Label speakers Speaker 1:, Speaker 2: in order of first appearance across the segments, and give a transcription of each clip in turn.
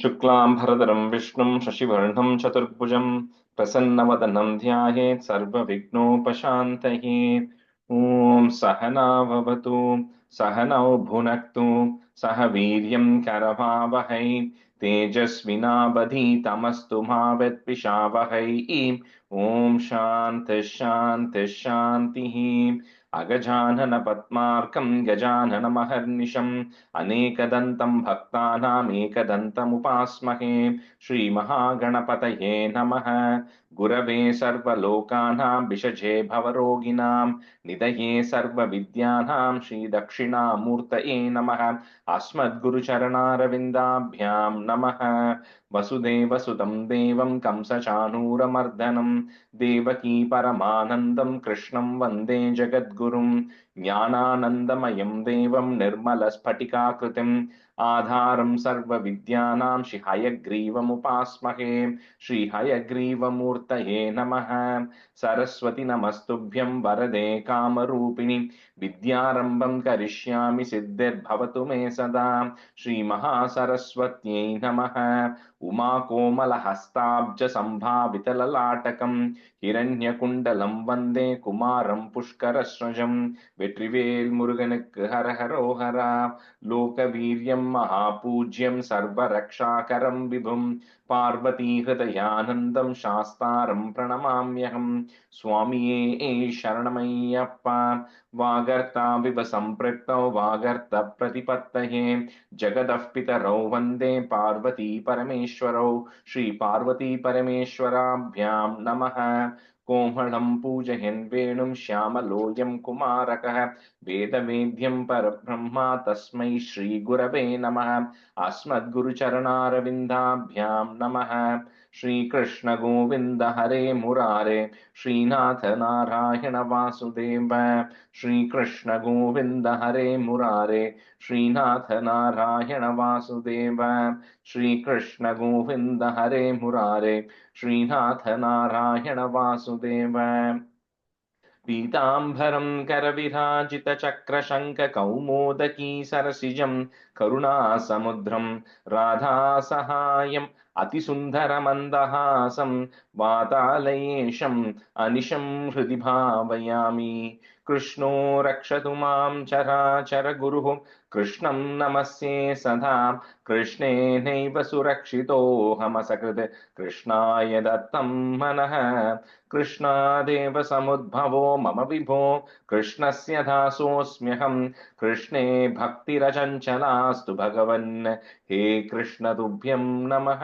Speaker 1: शुक्लां भरधरं विष्णुं शशिवर्णं चतुर्भुजं प्रसन्नवदनं ध्यायेत् सर्वविघ्नोपशान्तये। ॐ सहना भवतु सहनौ भुनक्तु सह वीर्यं करवावहै तेजस्विनावधीतमस्तु मा विद्विषावहै। ॐ शान्तिः शान्तिः शान्तिः। अगजानन पद्मार्कं गजाननमहर्निशम् अनेकदन्तं भक्तानामेकदन्तमुपास्महे। श्रीमहागणपतये नमः। गुरवे सर्वलोकानां विषजे भवरोगिणां निधये सर्वविद्यानां श्रीदक्षिणामूर्तये नमः। अस्मद्गुरुचरणारविन्दाभ्यां नमः। वसुदेवसुतं देवं कंसचाणूरमर्दनं देवकी परमानन्दं कृष्णं वन्दे जगद्गुरुं। ज्ञानानन्दमयं देवं निर्मलस्फटिकाकृतिम् आधारं सर्वविद्यानां श्रीहयग्रीवमुपास्महे। श्रीहयग्रीवमूर्तये नमः। सरस्वति नमस्तुभ्यं वरदे कामरूपिणि विद्यारम्भं करिष्यामि सिद्धिर्भवतु मे सदा। श्रीमहासरस्वत्यै नमः। उमाकोमलहस्ताब्जसम्भावितललाटकं हिरण्यकुण्डलं वन्दे कुमारं पुष्करस्रजं। வெற்றிவேல் முருகனுக்கு ஹரஹரோஹரா. लोकवीर्यं महापूज्यं सर्वरक्षाकरं विभुं पार्वतीहृदयानन्दं शास्तारं प्रणमाम्यहं। स्वामिये शरणमय्यप्पा। वागर्ताविव सम्पृक्तौ वागर्तप्रतिपत्तये जगतः पितरौ वन्दे पार्वती परमेश्वरौ। श्रीपार्वतीपरमेश्वराभ्यां नमः। कोमलं पूजयन् वेणुं श्यामलोऽयं कुमारकः वेदवेद्यं परब्रह्मा तस्मै श्रीगुरवे नमः। अस्मद्गुरुचरणारविन्दाभ्यां नमः। श्रीकृष्ण गोविन्द हरे मुरारे श्रीनाथ नारायण वासुदेव। श्रीकृष्ण गोविन्द हरे मुरारे श्रीनाथ नारायण वासुदेव। श्रीकृष्ण गोविन्द हरे मुरारे श्रीनाथ नारायण वासुदेव। पीताम्बरं करविराजितचक्रशङ्खकौमोदकी सरसिजं करुणासमुद्रं राधासहायम् अतिसुन्दरमन्दहासं वातालयेशम् अनिशं हृदि भावयामि। कृष्णो रक्षतु मां चराचरगुरुः कृष्णं नमस्ये सदा। कृष्णेनैव सुरक्षितोऽहमसकृत् कृष्णाय दत्तं मनः। कृष्णादेव समुद्भवो मम विभो कृष्णस्य दासोऽस्म्यहम्। कृष्णे भक्तिरचञ्चलास्तु भगवन् हे कृष्ण तुभ्यं नमः।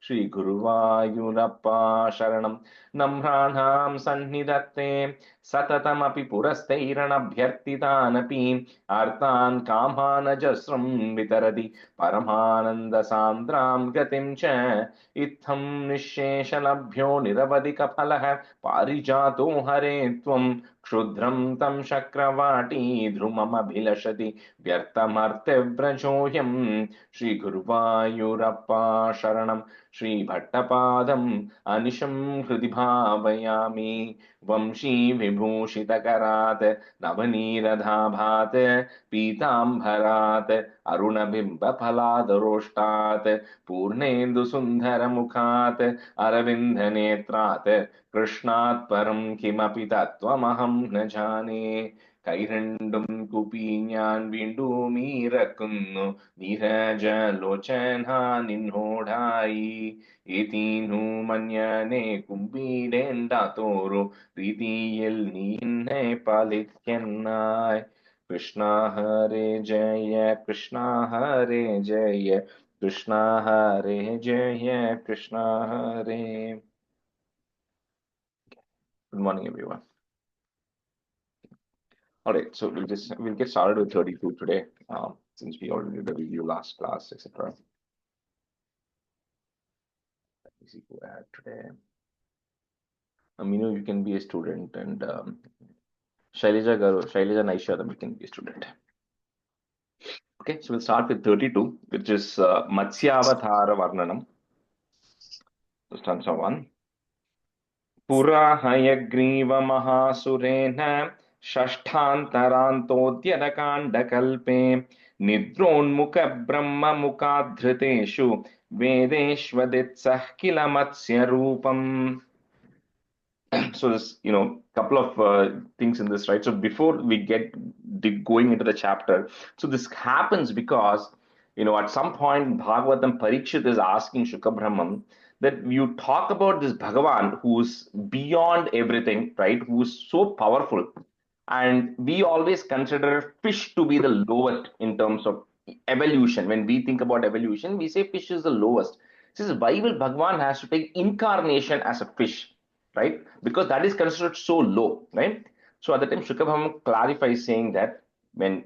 Speaker 1: श्रीगुरुवायूरप्पा शरणं। नम्राणां सन्निधत्ते सततमपि पुरस्तैरणभ्यर्थितानपि आर्तान् कामानजस्रं वितरति परमानन्दसान्द्रां गतिं च। इत्थं निःशेषलभ्यो निरवधिकफलः पारिजातो हरे त्वं क्षुद्रं तं शक्रवाटी ध्रुममभिलषति व्यर्थमर्त्यव्रजोऽयं। श्रीगुरुवायूरप्पा शरणं। श्रीभट्टपादम् अनिशं हृदि भावयामि। वंशी विभूषितकरात् नवनीरधाभात् पीताम्बरात् अरुणबिम्बफलादरोष्टात् पूर्णेन्दुसुन्दरमुखात् अरविन्दनेत्रात् कृष्णात् परं किमपि तत्त्वमहं न जाने। കൈരണ്ടും കുപ്പി ഞാൻ വീണ്ടും ഇറക്കുന്നു നീരജലോചന നിന്നോടായി. ഏതീനു മഞ്ഞനെ കുമ്പിടേണ്ടാത്തോരു രീതിയിൽ നീ എന്നെ പാലിക്കനായി. കൃഷ്ണ ഹരേ ജയ കൃഷ്ണ ഹരേ Jaya Krishna Hare Jaya Krishna Hare. Good morning, everyone. All right, so we'll get started with 32 today, since we already did a review last class, etc. Let me see who I had today. You can be a student, and Shailaja Naishadam, you can be a student. Okay, so we'll start with 32, which is Matsyavatara Varnanam. So stanza 1. पुरा हयग्रीव महासुरेण षष्ठान्तरान्तोऽद्यतकाण्डकल्पे निद्रोन्मुखब्रह्ममुखाधृतेषु वेदेष्वदित्सः किल मत्स्यरूपम्. So this, couple of things in this, right? So before we get going into the chapter, so this happens because, at some point Bhagavatam Parikshit is asking Shukabramam that you talk about this Bhagavan who's beyond everything, right? Who's so powerful. And we always consider fish to be the lowest in terms of evolution. When we think about evolution, we say fish is the lowest. This is why will Bhagavan has to take incarnation as a fish, right? Because that is considered so low, right? So at the time, Shukabham clarifies saying that when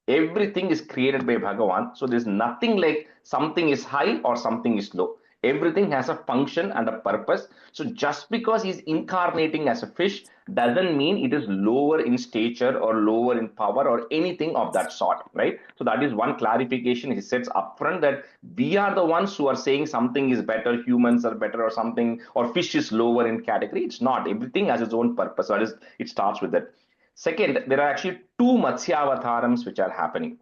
Speaker 1: everything is created by Bhagavan, so there's nothing like something is high or something is low. Everything has a function and a purpose. So just because he's incarnating as a fish doesn't mean it is lower in stature or lower in power or anything of that sort, right? So that is one clarification he sets upfront, that we are the ones who are saying something is better, humans are better or something, or fish is lower in category. It's not. Everything has its own purpose. So it starts with that. Second, there are actually two Matsyavatharams which are happening.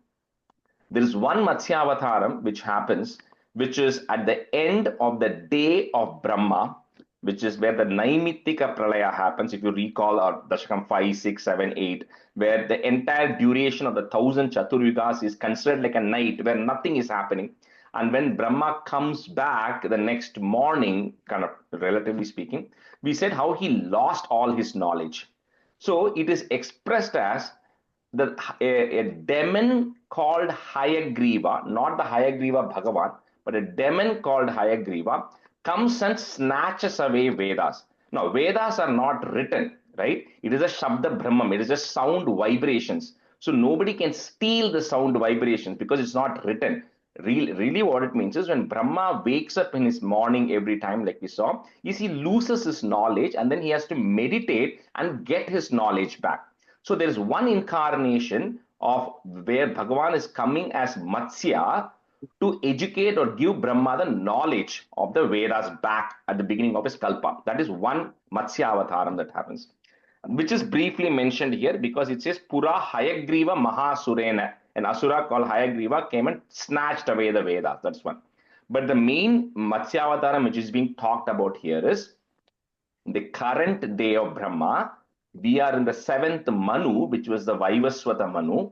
Speaker 1: There is one Matsyavatharam which happens, which is at the end of the day of Brahma, which is where the Naimittika Pralaya happens. If you recall our Dashakam 5, 6, 7, 8, where the entire duration of the 1000 Chaturyugas is considered like a night where nothing is happening. And when Brahma comes back the next morning, kind of relatively speaking, we said how he lost all his knowledge. So it is expressed as a demon called Hayagriva, not the Hayagriva Bhagavan, but a demon called Hayagriva comes and snatches away Vedas. Now, Vedas are not written, right? It is a Shabda Brahman, it is just sound vibrations. So nobody can steal the sound vibrations because it's not written. Really, what it means is when Brahma wakes up in his morning every time, like we saw, is he loses his knowledge and then he has to meditate and get his knowledge back. So there is one incarnation of where Bhagavan is coming as Matsya to educate or give Brahma the knowledge of the Vedas back at the beginning of his Kalpa. That is one Matsya Avataram that happens, which is briefly mentioned here because it says Pura Hayagriva Mahasurena. An Asura called Hayagriva came and snatched away the Vedas. That's one. But the main Matsya Avataram which is being talked about here is the current day of Brahma. We are in the 7th Manu, which was the Vaivaswata Manu.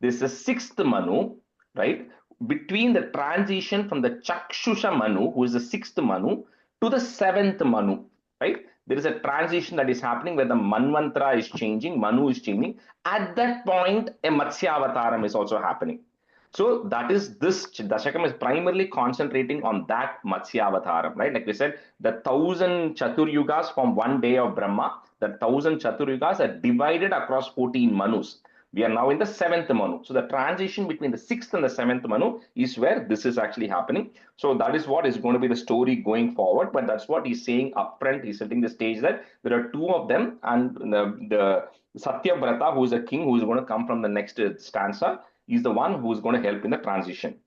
Speaker 1: This is the 6th Manu, right? Between the transition from the Chakshusha Manu, who is the 6th Manu, to the 7th Manu, right? There is a transition that is happening where the Manvantara is changing, Manu is changing. At that point, a Matsya Avataram is also happening. So that is this Dashakam is primarily concentrating on that Matsya Avataram, right? Like we said, the 1000 Chaturyugas from one day of Brahma, the 1000 Chaturyugas are divided across 14 Manus. We are now in the 7th Manu. So the transition between the 6th and the 7th Manu is where this is actually happening. So that is what is going to be the story going forward. But that's what he's saying upfront. He's setting the stage that there are two of them, and the Satyavrata, who is a king, who is going to come from the next stanza, is the one who is going to help in the transition.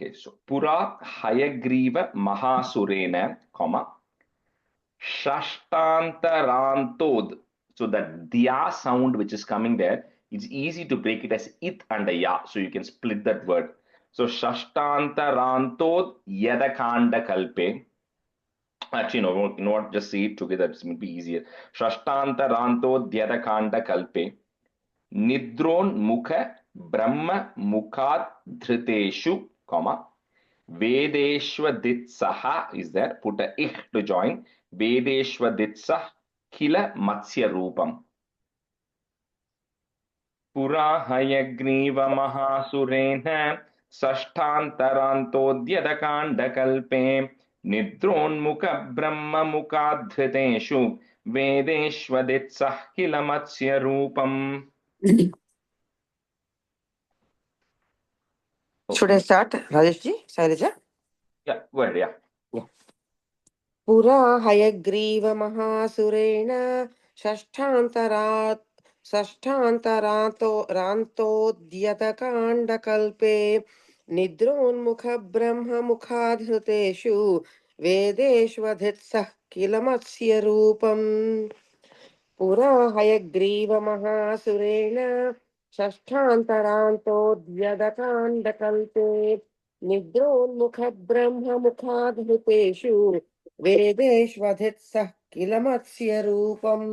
Speaker 1: Okay, so Pura Hayagriva Mahasurena, comma, Shashtantarantod. So that Dya sound which is coming there, it's easy to break it as it and a ya. So you can split that word. So Shashtantarantod Yadakanda Kalpe. Actually, no, you know what? Just say it together. It's going to be easier. Shashtantarantod Yadakanda Kalpe. Nidron Mukha Brahma Mukhat Dhriteshu, comma, Vedeshwaditsaha is there, put a ich to join, Vedeshwaditsah Kila Matsya Rupam. Pura Hayagriva Mahasurena Sashtantarantodhyadakanda Kalpe Nidron Mukha Brahma Mukadhriteshu Vedeshwaditsah Kila Matsya Rupam.
Speaker 2: Should I start, Rajeshji? Sailaja?
Speaker 1: Yeah, go ahead, yeah.
Speaker 2: Pura Hayagriva Mahasurena Sashtantaranto Dyatakanda Kalpe Nidronmukha Brahma Mukhadhruteshu Vedeshvadhitsah Kilamatsya Rupam. पुरा हयग्रीवमहासुरेण षष्ठान्तरान्तोऽद्यतकाण्डकल्पे निद्रोन्मुखब्रह्ममुखाधृतेषु वेदेष्वधित्सः किल मत्स्यरूपम्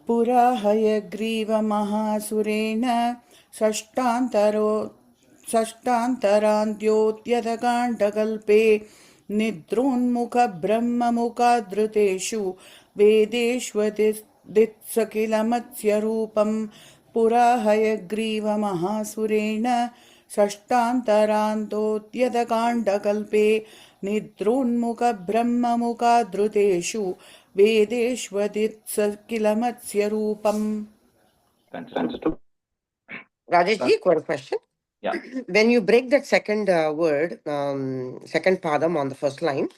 Speaker 3: पुरा हयग्रीवमहासुरेण षष्ठान्तरान्त्योद्यतकाण्डकल्पे निद्रोन्मुखब्रह्ममुखाधृतेषु वेदेष्वदित्सकिलमत्स्यरूपम् पुरा हयग्रीवमहासुरेण षष्ठान्तरान्तोद्यतकाण्डकल्पे निद्रोन्मुखब्रह्ममुखाधृतेषु वेदेष्वदित्सकिलमत्स्यरूपम्.
Speaker 2: Rajesh ji, got a question?
Speaker 1: Yeah.
Speaker 2: When you break that second word, second padam on the first line,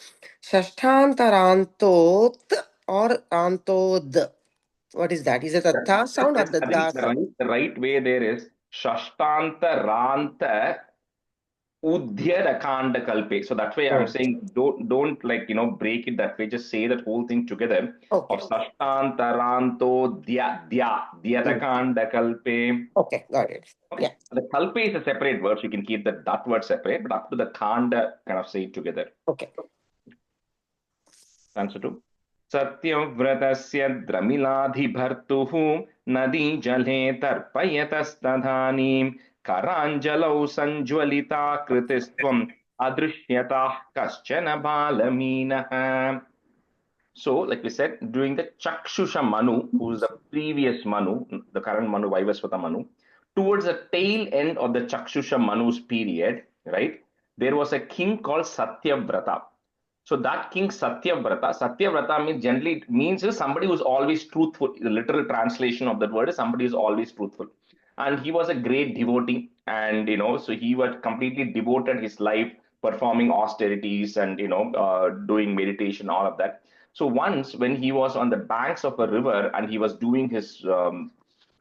Speaker 2: Shashtantarantot or Antod. What is that? Is it a ta sound or the
Speaker 1: I
Speaker 2: da
Speaker 1: think
Speaker 2: sound?
Speaker 1: the right way there is Shashtanta Ranta Udhyada Kanda Kalpe. So that way I'm
Speaker 2: Oh,
Speaker 1: saying don't like break it that way. Just say that whole thing together
Speaker 2: okay.
Speaker 1: of Shashtanta Ranto Dhyada Kanda Kalpe.
Speaker 2: Okay, got it.
Speaker 1: Okay.
Speaker 2: Yeah.
Speaker 1: The Kalpe is a separate word, so you can keep that word separate, but up to the Kanda kind of say it together.
Speaker 2: Okay.
Speaker 1: Answer two. सत्यव्रतस्य द्रमिलाधिभर्तुः नदीजले तर्पयतस्तदानीं कराञ्जलौ सञ्ज्वलिताकृतिस्त्वम् अदृश्यताः कश्चन बालमीनः. So, like we said, during the Chakshusha Manu, who is the previous Manu, the current Manu, Vaivasvata Manu, towards the tail end of the Chakshusha Manu's period, right, there was a king called Satyavrata. So that king Satyavrata means generally means is somebody who's always truthful. The literal translation of that word is somebody who's always truthful. And he was a great devotee, and so he was completely devoted his life performing austerities and doing meditation, all of that. So once when he was on the banks of a river and he was doing his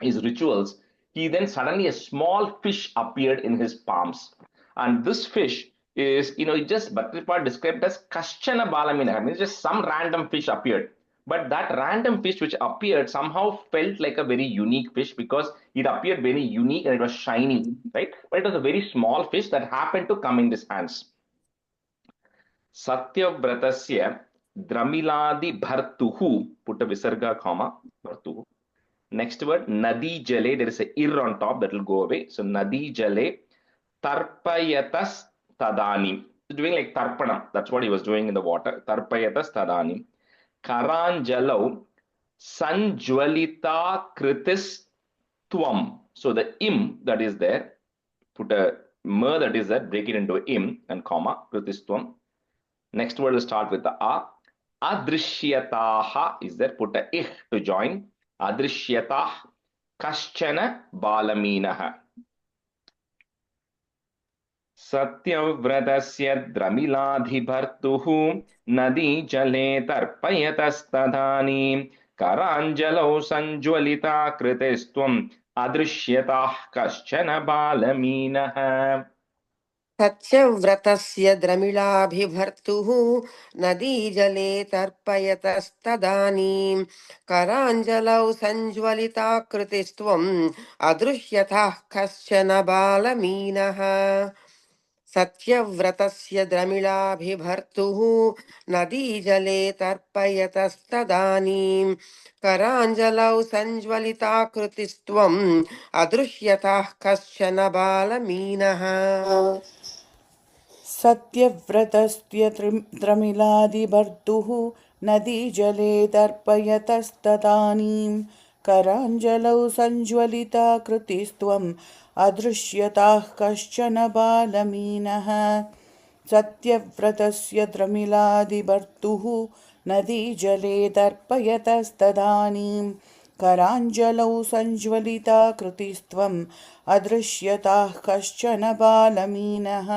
Speaker 1: rituals, he then suddenly a small fish appeared in his palms, and this fish is it just Bhaktiprabhupada described as Kaschana Balamina. I mean, just some random fish appeared. But that random fish which appeared somehow felt like a very unique fish because it appeared very unique and it was shiny, right? But it was a very small fish that happened to come in his hands. Satyavratasya Dramiladi Bhartuhu, put a visarga comma, Bhartuhu. Next word, Nadi Jale, there is a ir on top that will go away. So Nadi Jale Tarpayatas Tadanim. Doing like Tarpanam. That's what he was doing in the water. Tarpayatas Tadanim. Karanjalau Sanjwalita Kritis Twam. So the im that is there, put a mer that is there, break it into im and comma, Kritis Twam. Next word will start with the a. Adrishyataha is there, put a ih to join. Adrishyatah Kaschana Balaminaha. सत्यव्रतस्य द्रमिलाधिभर्तुः नदीजले तर्पयतस्तदानीं कराञ्जलौ सञ्ज्वलिताकृतिस्त्वम् अदृश्यताः कश्चन बालमीनः.
Speaker 2: सत्यव्रतस्य द्रमिळाभिभर्तुः नदीजले तर्पयतस्तदानीं कराञ्जलौ सञ्ज्वलिताकृतिस्त्वम् अदृश्यथः कश्चन बालमीनः सत्यव्रतस्य द्रमिळाभिभर्तुः नदीजले तर्पयतस्तदानीं कराञ्जलौ सञ्ज्वलिताकृतिस्त्वम् अदृश्यतः कश्चन बालमीनः
Speaker 3: सत्यव्रतस्य द्रमिलादिभर्तुः नदीजले तर्पयतस्तदानीं कराञ्जलौ सञ्ज्वलिताकृतिस्त्वम् अदृश्यताः कश्चन बालमीनः सत्यव्रतस्य द्रमिलादिभर्तुः नदीजले तर्पयतस्तदानीं कराञ्जलौ सञ्ज्वलिताकृतिस्त्वम् अदृश्यताः कश्चन बालमीनः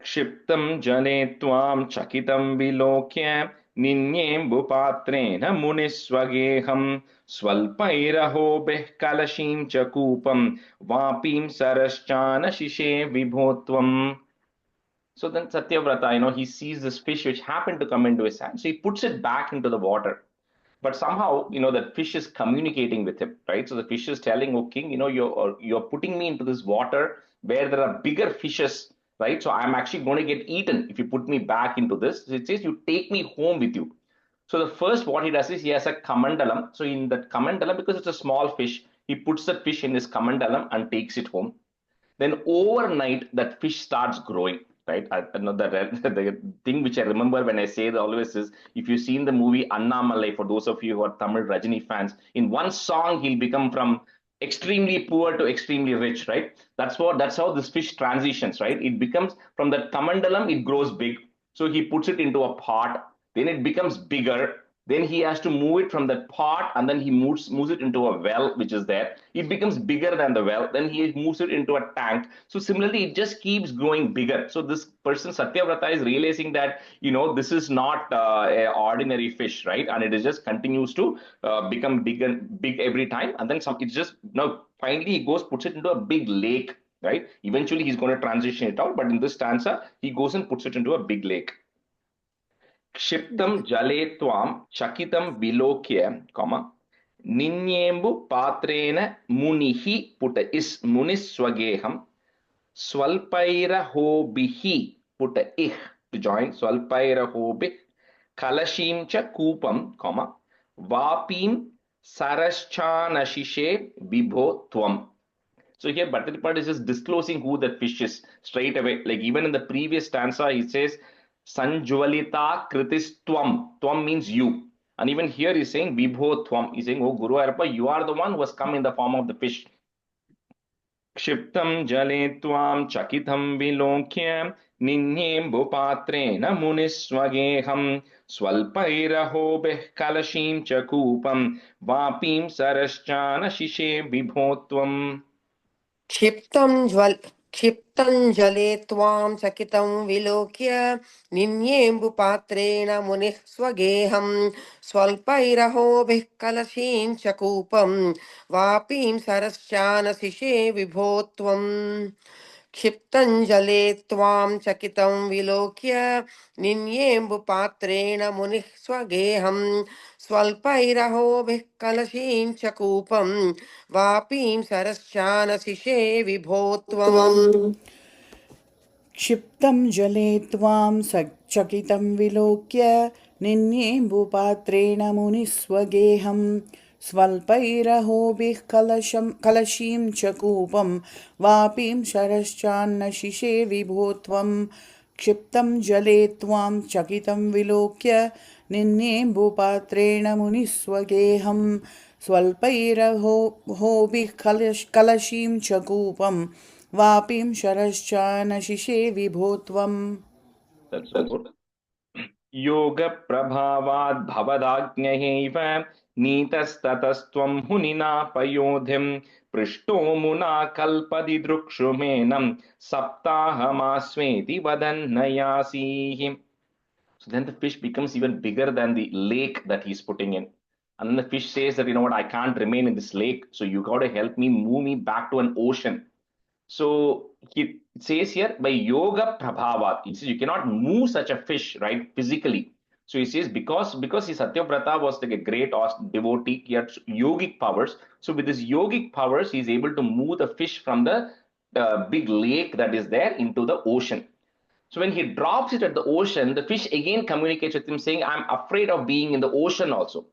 Speaker 1: क्षिप्तं जले त्वां चकितं विलोक्य निन्येम्बुपात्रेण मुनिस्वगेहं स्वल्पैरहोभिः कलशीं च कूपं वापीं सरश्चानशिषे विभो त्वम्. So then Satyavrata, he sees this fish which happened to come into his hand. So he puts it back into the water. But somehow, that fish is communicating with him, right? So the fish is telling, "Oh king, you're putting me into this water where there are bigger fishes, right? So I'm actually going to get eaten if you put me back into this." So it says, "You take me home with you." So the first what he does is he has a kamandalam. So in that kamandalam, because it's a small fish, he puts the fish in his kamandalam and takes it home. Then overnight, that fish starts growing, right? I know that the thing which I remember when I say that always is, if you've seen the movie Annamalai, for those of you who are Tamil Rajini fans, in one song he'll become from extremely poor to extremely rich, right? That's how this fish transitions, right? It becomes from the kamandalam, it grows big. So he puts it into a pot, then it becomes bigger, then he has to move it from that pot, and then he moves it into a well which is there. It becomes bigger than the well, then he moves it into a tank. So similarly, it just keeps growing bigger. So this person Satyavrata is realizing that this is not a ordinary fish, right? And it is just continues to become big and big every time, and then it's just now finally he goes, puts it into a big lake, right? Eventually he's going to transition it out, but in this stanza he goes and puts it into a big lake. क्षिप्तं जले त्वां चकितं विलोक्य, निन्येम्बु पात्रेण मुनिः put is मुनिः स्वगेहं स्वल्पैरहोभिः put इह to join स्वल्पैरहोभिः कलशीं च कूपं, वापीं सरश्चानशिषे विभो त्वम्. So here Bhattacharya is just disclosing who that fish is straight away. Like even in the previous stanza, he says, Sanjvalita Kritistwam. Twam means you. And even here he's saying, Vibho Twam. He's saying, "Oh Guru Arapa, you are the one who has come in the form of the fish." Kshiptam jale twam chakitam vilokya ninyem bhupatre muniswageham swalpairahobeh kalashim chakupam vapim saraschana shishe vibhotvam.
Speaker 2: क्षिप्तं जले त्वां चकितं विलोक्य निन्येम्बुपात्रेण मुनिः स्वगेहं स्वल्पैरहोभिः कलशीं च कूपं वापीं सरश्चानशिषे विभो त्वम् क्षिप्तं जले त्वां चकितं विलोक्य निन्येम्बुपात्रेण मुनिः स्वगेहं स्वल्पैरहोभिः कलशीं च कूपं वापीं सरश्चानशिषे विभो त्वम्
Speaker 3: क्षिप्तं जले त्वां चकितं विलोक्य निन्येम्बुपात्रेण मुनिस्वगेहं स्वल्पैरहोभिः कलशीं च कूपं वापीं शरश्चान्नशिषे विभो त्वं क्षिप्तं जले त्वां चकितं विलोक्य निन्येम्बुपात्रेण मुनिस्वगेहं स्वल्पैरहोभिः कलशीं च कूपं वापीं शरश्चानशिषे विभो त्वम्.
Speaker 1: That's so good. Yoga prabhavad bhavadajñayaiva नीतस्ततस्त्वं हुनिना पयोधिं पृष्टो Muna कल्पदि दृक्षुमेनं सप्ताहमास्वेति वदन्नयासीः. So then the fish becomes even bigger than the lake that he's putting in. And then the fish says that, what, I can't remain in this lake. So you got to help me move me back to an ocean. So he says here, by yoga prabhavat, he says you cannot move such a fish, right, physically. So he says because Satyavrata was like a great devotee, he had yogic powers. So with his yogic powers, he's able to move the fish from the big lake that is there into the ocean. So when he drops it at the ocean, the fish again communicates with him saying, "I'm afraid of being in the ocean also."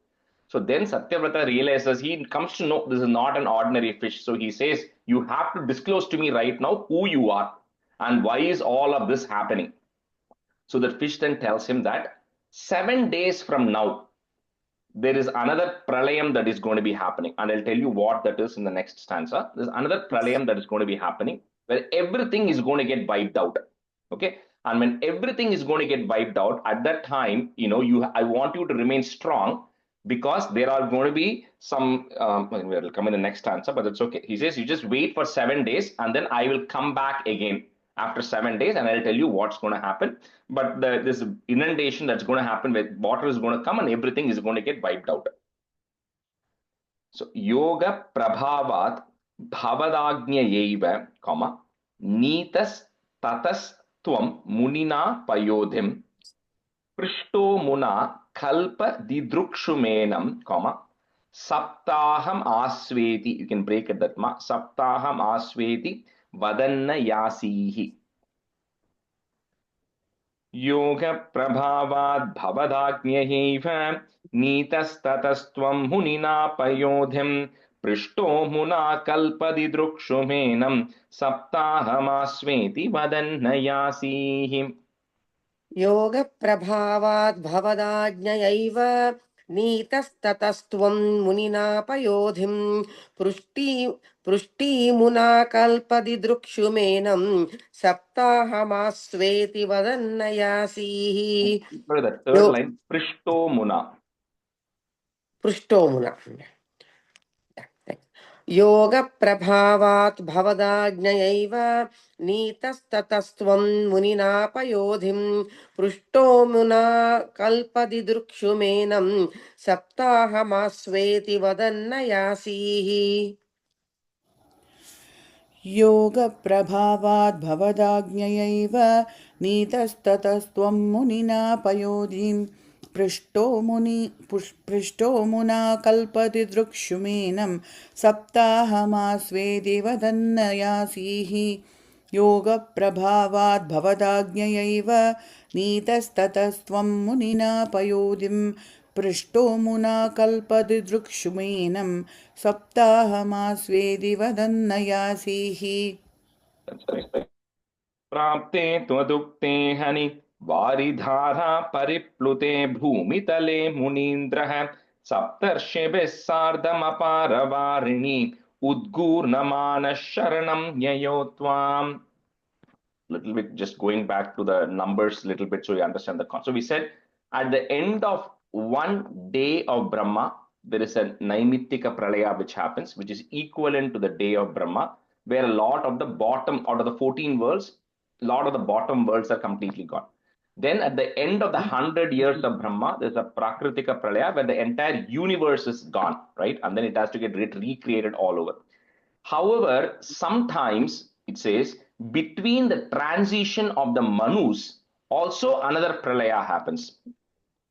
Speaker 1: So then Satyavrata realizes, he comes to know this is not an ordinary fish. So he says, "You have to disclose to me right now who you are and why is all of this happening." So the fish then tells him that 7 days from now, there is another pralayam that is going to be happening. And I'll tell you what that is in the next stanza. There's another pralayam that is going to be happening where everything is going to get wiped out. Okay. And when everything is going to get wiped out, at that time, I want you to remain strong, because there are going to be some, will come in the next answer, but it's okay. He says, you just wait for 7 days and then I will come back again after 7 days and I'll tell you what's going to happen. But this inundation that's going to happen, where water is going to come and everything is going to get wiped out. So, yoga prabhavat bhavadagnyayaiva, neetas tatas tvam munina payodhim prishto muna kalpa didrukshumenam, comma, saptaham asveti. You can break it that ma. Saptaham asveti vadanna yasihi. Yoga prabhavad bhavadagnyaiva nitastatastvam munina payodhim prishto muna kalpadi drukshumenam saptahamasveti vadannayasihi.
Speaker 2: योगप्रभावात् भवदाज्ञयैव नीतस्ततस्त्वं मुनिनापयोधिं पृष्टीमुना कल्पदि दृक्षुमेनं सप्ताहमास्वेति वदन्नयासीः
Speaker 1: Go to the third line. Prishto muna.
Speaker 2: पृष्टो मुना योगप्रभावात् भवदाज्ञयैव नीतस्ततस्त्वं मुनिनापयोधिं पृष्टो मुना कल्पदि दृक्षुमेनं सप्ताहमास्वेति वदन्नयासीः
Speaker 3: योगप्रभावात् भवदाज्ञयैव नीतस्ततस्त्वं मुनिना पयोधिं पृष्टो मुना कल्पति दृक्षुमेनं सप्ताहमास्वेति वदन्नयासीः योगप्रभावात् भवदाज्ञयैव नीतस्ततस्त्वं मुनिना पयोधिं पृष्टो मुना कल्पति दृक्षुमेनं सप्ताहमास्वेति वदन्नयासीः
Speaker 1: प्राप्ते त्वदुक्ते हनि वारिधारा परिप्लुते भूमितले मुनीन्द्रः सप्तर्षिभिः सार्धमपारवारिणि उद्गूर्णमानः शरणं ययो त्वाम्. Little bit just going back to the numbers little bit so you understand the concept. So we said at the end of one day of Brahma, there is a Naimittika Pralaya which happens, which is equivalent to the day of Brahma, where a lot of the bottom, out of the 14 worlds, a lot of the bottom worlds are completely gone. Then at the end of the 100 years of Brahma, there's a Prakritika Pralaya where the entire universe is gone, right? And then it has to get recreated all over. However, sometimes it says between the transition of the Manus, also another Pralaya happens.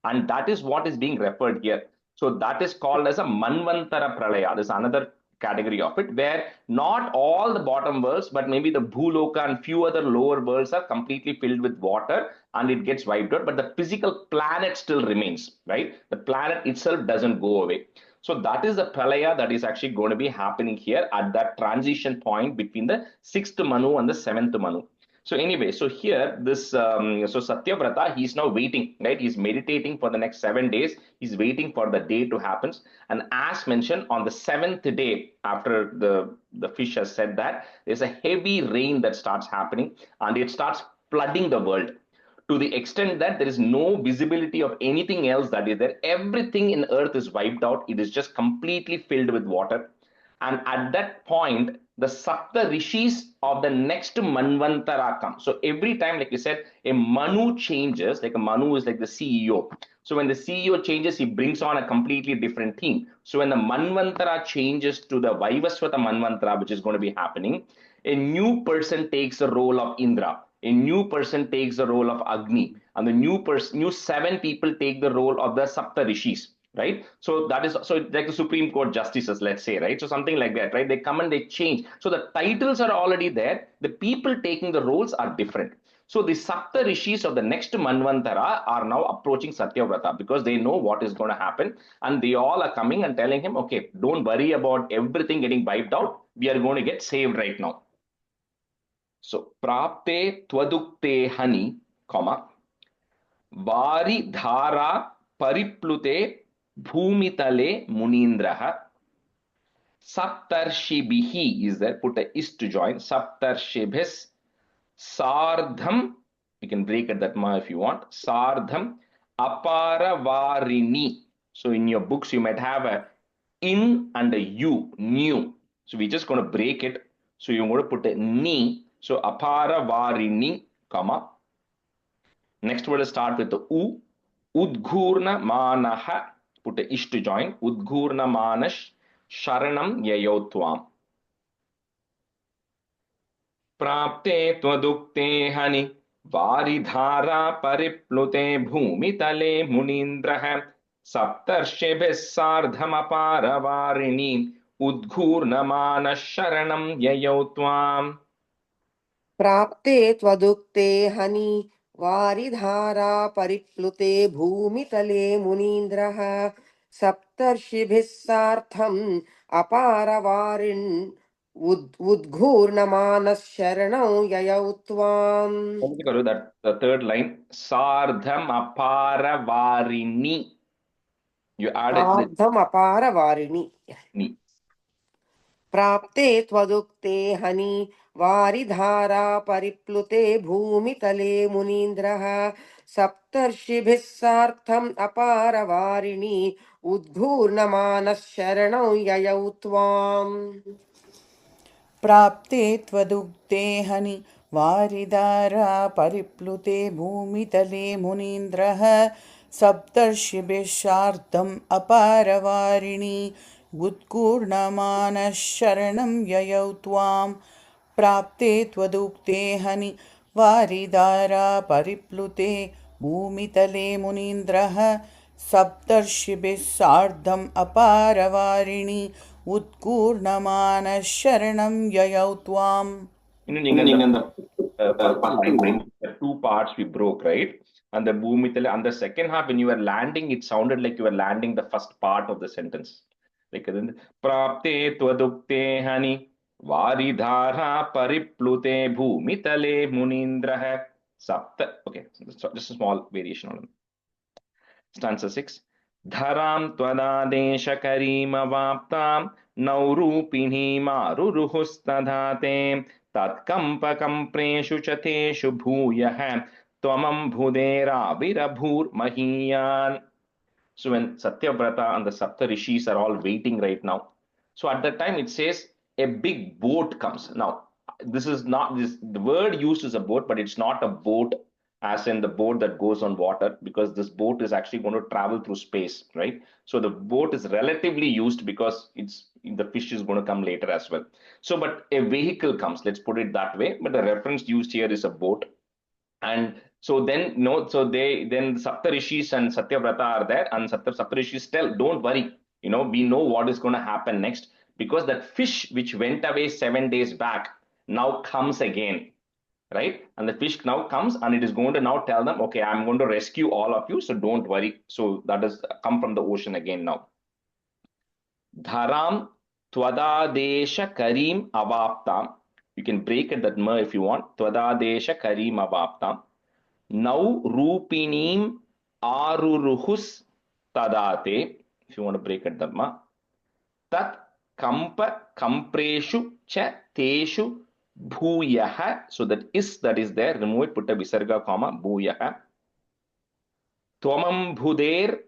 Speaker 1: And that is what is being referred here. So that is called as a Manvantara Pralaya. There's another category of it where not all the bottom worlds, but maybe the Bhuloka and few other lower worlds are completely filled with water and it gets wiped out, but the physical planet still remains, right? The planet itself doesn't go away. So that is the Pralaya that is actually going to be happening here at that transition point between the 6th Manu and the 7th Manu. So anyway, so here this so Satyavrata, he's now waiting, right? He's meditating for the next 7 days. He's waiting for the day to happen. And as mentioned, on the 7th day, after the fish has said that, there's a heavy rain that starts happening and it starts flooding the world to the extent that there is no visibility of anything else that is there. Everything in earth is wiped out. It is just completely filled with water. And at that point, the Sapta Rishis of the next Manvantara come. So every time, like you said, a Manu changes, like a Manu is like the CEO. So when the CEO changes, he brings on a completely different theme. So when the Manvantara changes to the Vaivasvata Manvantara, which is going to be happening, a new person takes the role of Indra. A new person takes the role of Agni, and the new 7 people take the role of the Sapta Rishis, right? So that is so like the Supreme Court justices, let's say, right? So something like that, right? They come and they change. So the titles are already there. The people taking the roles are different. So the Sapta Rishis of the next Manvantara are now approaching Satyavrata because they know what is going to happen, and they all are coming and telling him, okay, don't worry about everything getting wiped out. We are going to get saved right now. So, prapte twadukte hani, comma, vari dhara pariplute bhumitale munindraha, saptarshibhihi is there, put a is to join, saptarshibhis, sardham, you can break it that much if you want, sardham aparavarini. So, in your books, you might have a in and a u, new. So, we're just going to break it. So, you're going to put a ni. So apara varini, comma. Next word will start with the u. Udghurna manaha. Put a ish to join. Udghurna manash sharanam yayotvam. Prapte twadukte hani वारिधारा परिप्लुते भूमितले मुनीन्द्रः सप्तर्षिभिः सार्धमपारवारिणि उद्घूर्णमानः शरणं ययौ त्वाम्
Speaker 2: प्राप्ते त्वदुक्ते हनि वारिधारा परिप्लुते भूमितले मुनीन्द्रः सप्तर्षिभिः सार्धम् अपारवारिन् उद्घूर्णमानः शरणौ ययौ त्वाम्
Speaker 1: that the third line sardham aparavarini you added the
Speaker 2: सार्धमपारवारिणि
Speaker 1: ni
Speaker 2: प्राप्ते त्वदुक्ते हनि वारिधारा परिप्लुते भूमितले मुनीन्द्रः सप्तर्षिभिः सार्धम् अपारवारिणि उद्घूर्णमानः शरणौ ययौ त्वाम्
Speaker 3: प्राप्ते त्वदुक्ते हनि वारिदारा परिप्लुते भूमितले मुनीन्द्रः सप्तर्षिभिः सार्धम् अपारवारिणि उत्कूर्णमानः शरणं ययौ त्वां प्राप्ते त्वदुक्ते हनि वारिदारा परिप्लुते भूमितले मुनीन्द्रः सप्तर्षिभिः सार्धम् अपारवारिणि उत्कूर्णमानः शरणं ययौ त्वाम्
Speaker 1: first line, the two parts we broke, right? And the bhumithale, and the second half, when you were landing, it sounded like you were landing the first part of the sentence. Like prapte twadukte hani varidhara pariplute bhumithale munindraha sapta. Okay, so just a small variation on it. Stanza 6. Dharam twadadeshakarimavaptam नौरूपिणीमारुरुहुस्तधाते तत्कम्पकम्प्रेषु च तेषु भूयः त्वमम्भुदेराविरभूर्महीयान्. So when Satyavrata and the Sapta Rishis are all waiting right now, so at that time it says a big boat comes. Now, this is not this the word used is a boat, but it's not a boat as in the boat that goes on water, because this boat is actually going to travel through space, right? So the boat is relatively used because it's the fish is going to come later as well. So, but a vehicle comes, let's put it that way. But the reference used here is a boat. And so then no, so they then Sapta Rishis and Satyavrata are there, and Sapta Rishis tell, don't worry, we know what is going to happen next, because that fish which went away 7 days back now comes again, right? And the fish now comes and it is going to now tell them, okay, I'm going to rescue all of you, so don't worry. So that is come from the ocean again now. Dharam Twadadesha Karim Avaptam. You can break it that ma if you want. Twadadesha Karim Avaptam. Now Rupinim Aruruhus Tadate. If you want to break it that ma. Tat Kampa Kampreshu Cha Teshu Bhuyaha. So that is there. Remove it, put a Visarga comma. Bhuyaha. Twamam Bhuder.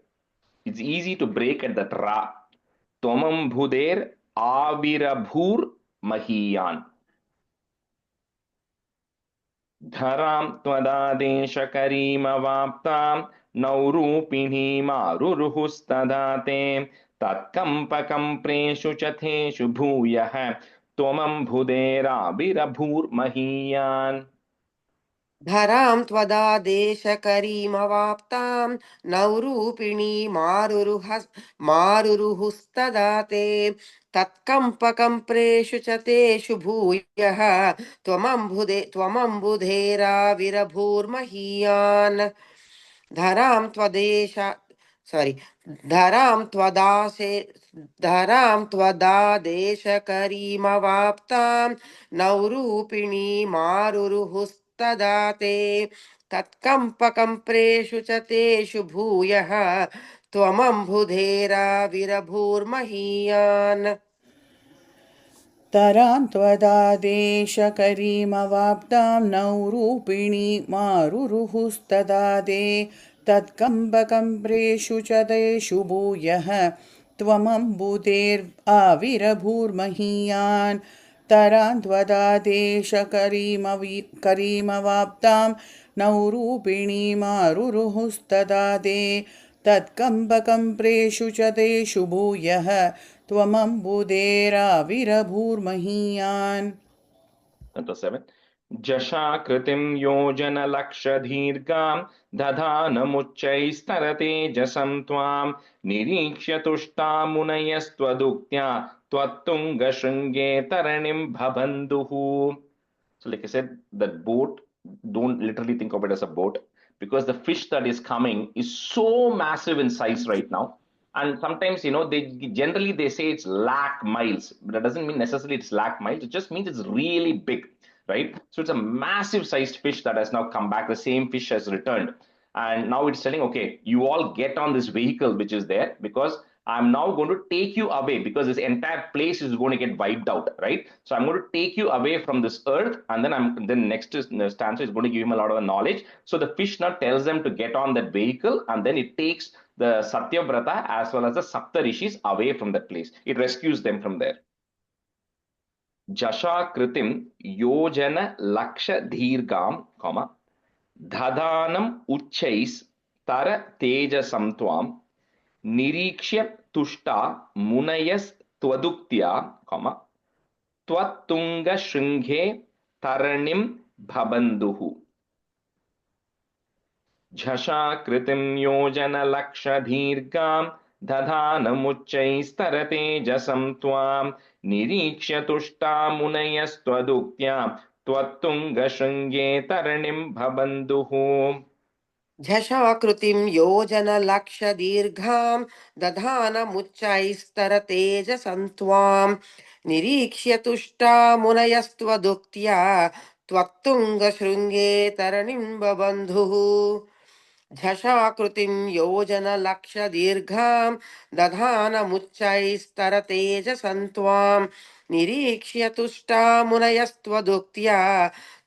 Speaker 1: It's easy to break at that ra. Twamam Bhuder Avirabhur Mahiyan. Dharam Twadadeshakarimavaptam Naurupinhimaruruhustadate Tatkampakampreshu Chatheshu Bhuyah Twamam Bhudera Virabhur Mahiyan.
Speaker 2: धरां त्वदादेशकरीमवाप्तां नौरूपिणी मारुरुहुस्तदाते तत्कम्पकम्प्रेषु च तेषु भूयः त्वमम्बुधेराविरभूर्महीयान् धरां त्वदेश sorry धरां त्वदादेशकरीमवाप्तां नौरूपिणी मारुरुहुस्तदाते तत्कम्पकम्प्रेषु च तेषु भूयः त्वमम्बुधेराविरभूर्महीयान्
Speaker 3: तरां त्वदादेशकरीमवाप्तां नौरूपिणी मारुरुहुस्तदादे तत्कम्पकम्प्रेषु च तेषु भूयः त्वमम्बुधेराविरभूर्महीयान् तरां त्वदादेशकरीमवाप्तां नौरूपिणी मारुरुहुस्तदादे तत्कम्पकम्प्रेषु च तेषु भूयः त्वमम्बुधेराविरभूर्महीयान्.
Speaker 1: Number 7. जशाकृतिं योजनलक्षदीर्घां दधानमुच्चैस्तरतेजसं त्वां निरीक्ष्य तुष्टा मुनयस्त्वदुक्त्या त्वत्तुङ्गशृङ्गे तरणिं भबन्धुः. So, like I said, that boat, don't literally think of it as a boat because the fish that is coming is so massive in size right now. And sometimes, they generally they say it's lakh miles, but that doesn't mean necessarily it's lakh miles. It just means it's really big, right? So it's a massive sized fish that has now come back. The same fish has returned. And now it's telling, okay, you all get on this vehicle which is there because I'm now going to take you away because this entire place is going to get wiped out, right? So I'm going to take you away from this earth, and then next stanza is going to give him a lot of knowledge. So the fish now tells them to get on that vehicle, and then it takes the Satyavrata as well as the Sapta Rishis away from that place. It rescues them from there. Jasha Kritim Yojana Laksha Dhirgam, Dhadanam Uchchais Tara Tejasam Tvam निरीक्ष्य तुष्टा मुनयस् त्वदुक्त्या त्वत्तुंग शृंगे तरणिं भबन्धुः. झषाकृतिं योजनलक्षदीर्घां दधानमुच्चैस्तरतेजसं त्वां निरीक्ष्य तुष्टा मुनयस्त्वदुक्त्या त्वत्तुङ्गशृङ्गे तरणिं भबन्धुः.
Speaker 2: झषाकृतिं योजनलक्षदीर्घां दधानमुच्चैस्तरतेजसं त्वां निरीक्ष्य तुष्टा मुनयस्त्वदुक्त्या त्वत्तुङ्गशृङ्गे तरणिं बबन्धुः. झषाकृतिं योजनलक्षदीर्घां दधानमुच्चैस्तरतेजसं त्वां निरीक्ष्य तुष्टा मुनयस्त्वदुक्त्या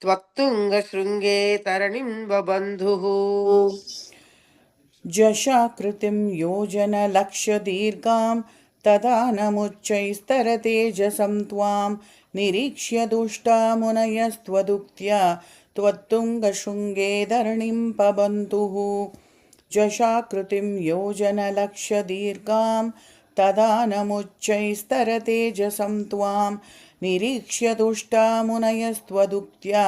Speaker 2: त्वत्तुङ्गशृङ्गे तरणिं बबन्धुः.
Speaker 3: जशाकृतिं योजनलक्षदीर्घां तदानमुच्चैस्तरतेजसं त्वां निरीक्ष्य दुष्टामुनयस्त्वदुक्त्या त्वत्तुङ्गशृङ्गे धरणिं पबन्तुः. जशाकृतिं योजनलक्षदीर्घां तदानमुच्चैस्तरतेजसं त्वां निरीक्ष्य दुष्टामुनयस्त्वदुक्त्या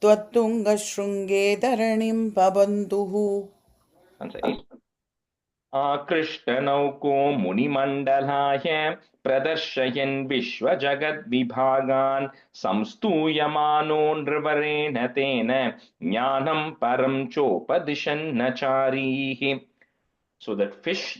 Speaker 3: त्वत्तुङ्गशृङ्गे धरणिं पबन्तुः.
Speaker 1: आकृष्टनौको मुनिमण्डलाय प्रदर्शयन् विश्वजगद्विभागान् संस्तूयमानो नृवरेण तेन ज्ञानं परं चोपदिशन्नचारीः. So that fish,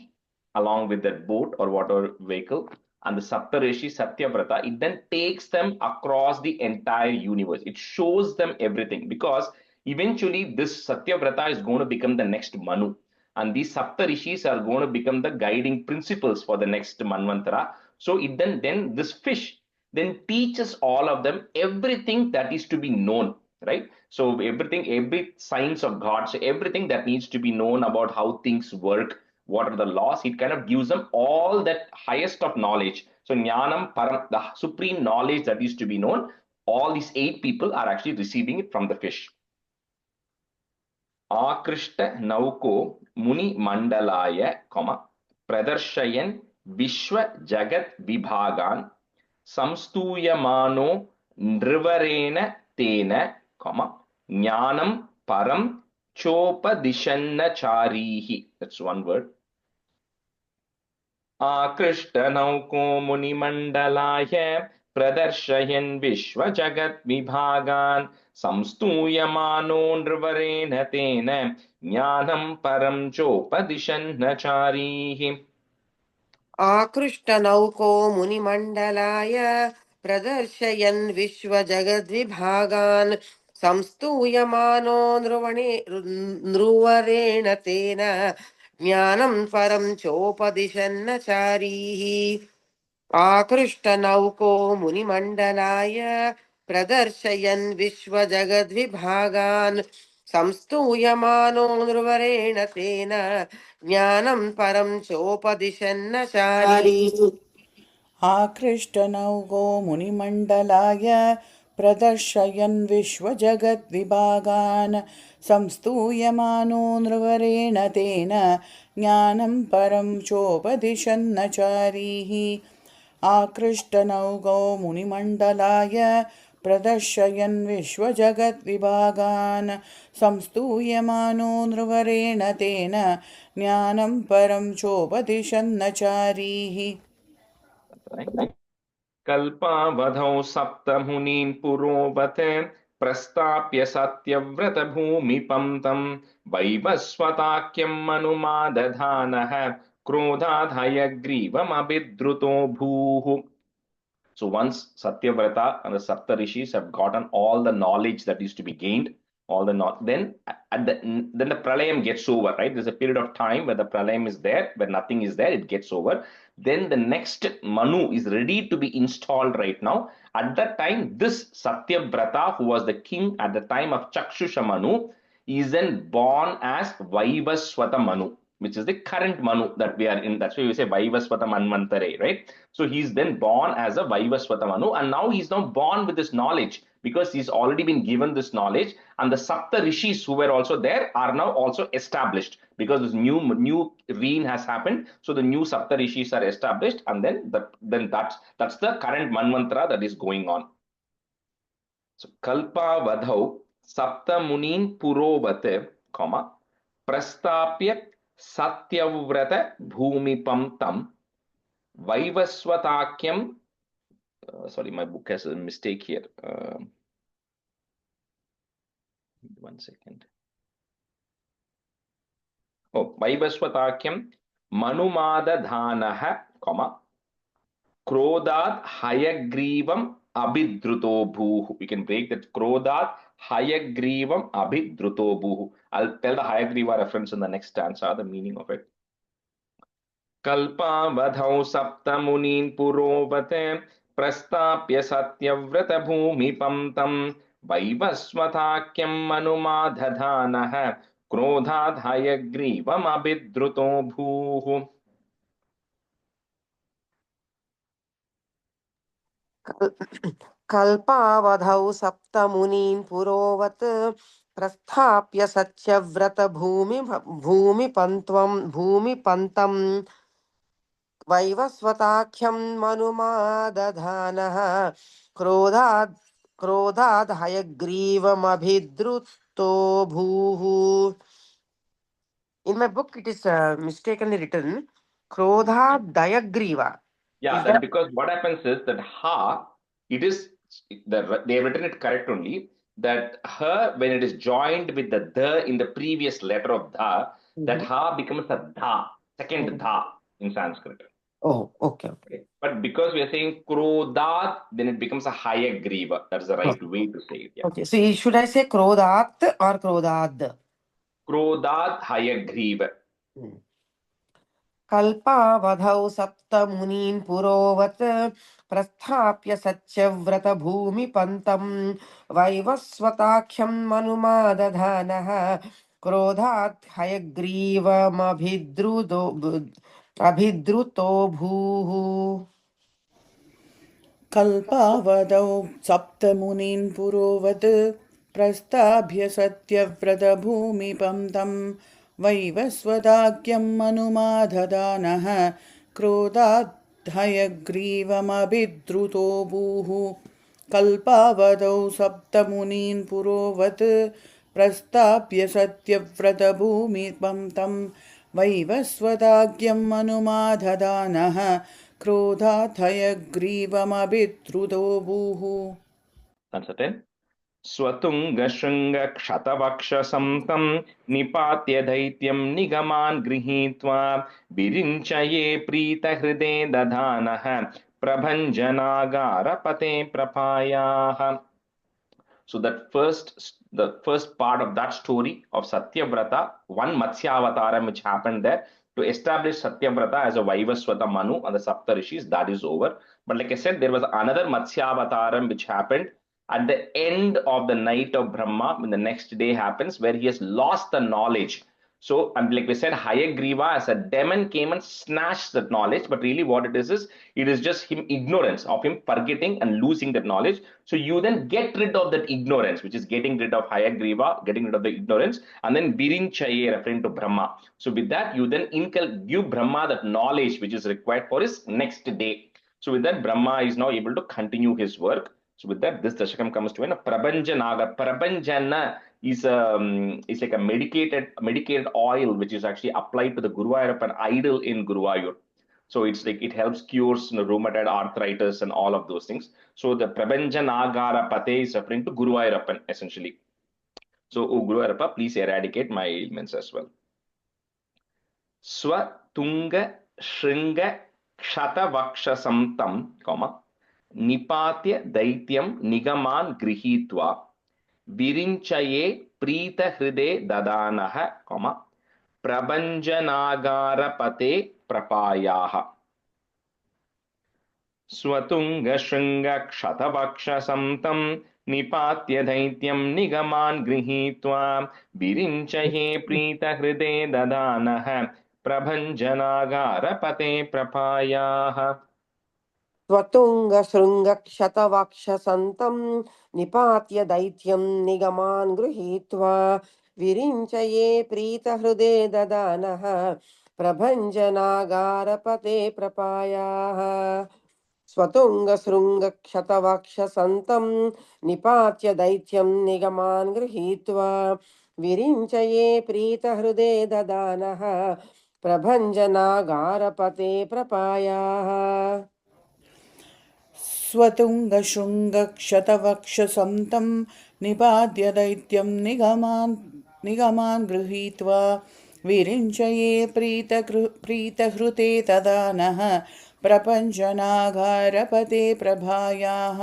Speaker 1: along with that boat or whatever vehicle, and the Saptarishi Satyavrata, it then takes them across the entire universe. It shows them everything because eventually this Satyavrata is going to become the next Manu. And these Saptarishis are going to become the guiding principles for the next Manvantara. So it then this fish then teaches all of them everything that is to be known, right? So everything, every science of God, so everything that needs to be known about how things work, what are the laws, it kind of gives them all that highest of knowledge. So Jnanam Param, the supreme knowledge that is to be known, all these 8 people are actually receiving it from the fish. आकृष्ट नौको मुनि मंडलाय प्रदर्शयन् विश्व जगत् विभागान् संस्तूयमानो नृवरेण तेन ज्ञानं परं चोपदिशन्नचारीः. That's one word. आकृष्ट नौको मुनिमण्डलाय प्रदर्शयन् विश्वजगद्विभागान् संस्तूयमानो नृवरेण तेन ज्ञानं परं चोपदिशन्नचारीः.
Speaker 2: आकृष्टनौको मुनिमण्डलाय प्रदर्शयन् विश्वजगद्विभागान् संस्तूयमानो नृवरेण तेन ज्ञानं परं चोपदिशन्नचारीः. आकृष्टनौको मुनिमण्डलाय प्रदर्शयन् विश्वजगद्विभागान् संस्तूयमानो नृवरेण तेन ज्ञानं परं चोपदिशन्नचारीः.
Speaker 3: आकृष्टनौको मुनिमण्डलाय प्रदर्शयन् विश्वजगद्विभागान् संस्तूयमानो नृवरेण तेन ज्ञानं परं चोपदिशन्नचारीः. आकृष्टनौको मुनिमण्डलाय प्रदर्शयन् विश्वजगद्विभागान् संस्तूयमानो नृवरेण तेन ज्ञानं परं चोपदिशन्नचारीः
Speaker 1: कल्पावधौ सप्तमुनीन् पुरोवत् प्रस्ताप्य सत्यव्रतभूमिपं तं वैवस्वताख्यं मनुमादधानः क्रोधात् हयग्रीवमभिद्रुतो भूः. So once Satyavrata and the Sapta Rishis have gotten all the knowledge that is to be gained, all the then the pralayam gets over, right? There's a period of time where the pralayam is there, where nothing is there, it gets over. Then the next Manu is ready to be installed right now. At that time, this Satyavrata, who was the king at the time of Chakshusha Manu, is then born as Vaivaswata Manu, which is the current Manu that we are in. That's why we say Vaivaswata Manvantare, right? So he's then born as a Vaivaswata Manu, and now he's now born with this knowledge because he's already been given this knowledge, and the Sapta Rishis who were also there are now also established because this new reign has happened. So the new Sapta Rishis are established, and then that's the current Manvantara that is going on. So Kalpa Vadhau Sapta Munin Purovate, Prastapya Satyavrata Bhumipam Tam Vaivaswatakyam. Sorry, my book has a mistake here. 1 second. Oh, Vaivaswatakyam Manumadadhanaha, Krodat Hayagrivam Abhidruto Bhuhu. We can break that. Krodat Hayagrivam Abhidruto Bhuhu. I'll tell the Hayagriva reference in the next stanza, the meaning of it. Kalpavadhau Saptamunin Purovate Prastapya Satyavrata Bhumipam Tam Vaivaswatakyam Manumadhadhanaha Krodhat Hayagrivam Abhidruto Bhuhu.
Speaker 2: कल्पावधौ सप्तमुनीन् पुरोवत् प्रस्थाप्य भूमिपन्तं वैवस्वताख्यं मनुमादधानः क्रोधाद् हयग्रीवमभिद्रुतो भूः. In my book, it is mistakenly written Krodha Dayagriva.
Speaker 1: Yeah, that because what happens is that it is they have written it correct only. That when it is joined with the in the previous letter of that becomes a second in Sanskrit.
Speaker 2: Oh, okay.
Speaker 1: But because we are saying Krodat, then it becomes a Hayagriva. That's the right way to say it. Yeah.
Speaker 2: Okay, so should I say Krodat or Krodad?
Speaker 1: Krodat Hayagriva.
Speaker 2: कल्पावधौ सप्तमुनीन् पुरोवत् प्रस्थाप्य सत्यव्रतभूमिपन्तं वैवस्वताख्यं मनुमादधानः क्रोधात् हयग्रीवमभिद्रुतो भूः.
Speaker 3: कल्पावधौ सप्तमुनीन् पुरोवत् प्रस्ताभ्य सत्यव्रतभूमिपं तं वैवस्वताख्यं मनुमादधानः क्रोधात् हयग्रीवमभिद्रुतो भूः. कल्पावधौ सप्तमुनीन् पुरोवत् प्रस्ताप्य सत्यव्रतभूमिपं तं वैवस्वताख्यं मनुमादधानः क्रोधात् हयग्रीवमभिद्रुतो भूः.
Speaker 1: That's it. स्वतुङ्गशृङ्गक्षतवक्षसं निपात्य दैत्यं निगमान् गृहीत्वा विरिञ्चये प्रीतहृदे दधानः प्रभञ्जनागारपते प्रपायाः. So the first part of that story of Satyavrata, one Matsyavataram which happened there to establish Satyavrata as a Vaivaswata Manu and the Sapta Rishis, that is over. But like I said, there was another Matsyavataram which happened at the end of the night of Brahma, when the next day happens, where he has lost the knowledge. So, and like we said, Hayagriva as a demon came and snatched that knowledge, but really what it is it is just him ignorance of him forgetting and losing that knowledge. So you then get rid of that ignorance, which is getting rid of Hayagriva, getting rid of the ignorance, and then Virinchaye, referring to Brahma. So with that, you then give Brahma that knowledge which is required for his next day. So with that, Brahma is now able to continue his work. So with that, this Dashakam comes to an Prabhanjanaga. Prabhanjana is like a medicated oil which is actually applied to the Guruvayurappan idol in Guruvayur. So it's like it helps cures rheumatoid arthritis and all of those things. So the Prabhanjanagara Pate is referring to Guruvayurappan essentially. So, O Guruvayurappa, please eradicate my ailments as well. Swatunga Shringa Kshatavakshasamtam, Nipatya Daityam Nigaman Grihitva Virinchaye Prita Hride Dadanaha, Prabhanjanagarapate Prapayaha. Swatunga Shringa Kshatavakshasamtam Nipatya Daityam Nigaman Grihitva Virinchaye Prita Hride Dadanaha Prabhanjanagarapate Prapayaha.
Speaker 2: स्वतुङ्गशृङ्गक्षतवक्षसन्तं निपात्य दैत्यं निगमान् गृहीत्वा विरिञ्चये प्रीतहृदे ददानः प्रभञ्जनागारपते प्रपायाः स्वतुङ्गशृङ्गक्षतवक्षसन्तं निपात्य दैत्यं निगमान् गृहीत्वा विरिञ्चये प्रीतहृदे ददानः प्रभञ्जनागारपते प्रपायाः
Speaker 3: स्वतुङ्गशृङ्गक्षतवक्षसं निपात्य दैत्यं निगमान् गृहीत्वा विरिञ्चये प्रीतहृते तदा नः प्रपञ्चनागारपते प्रभायाः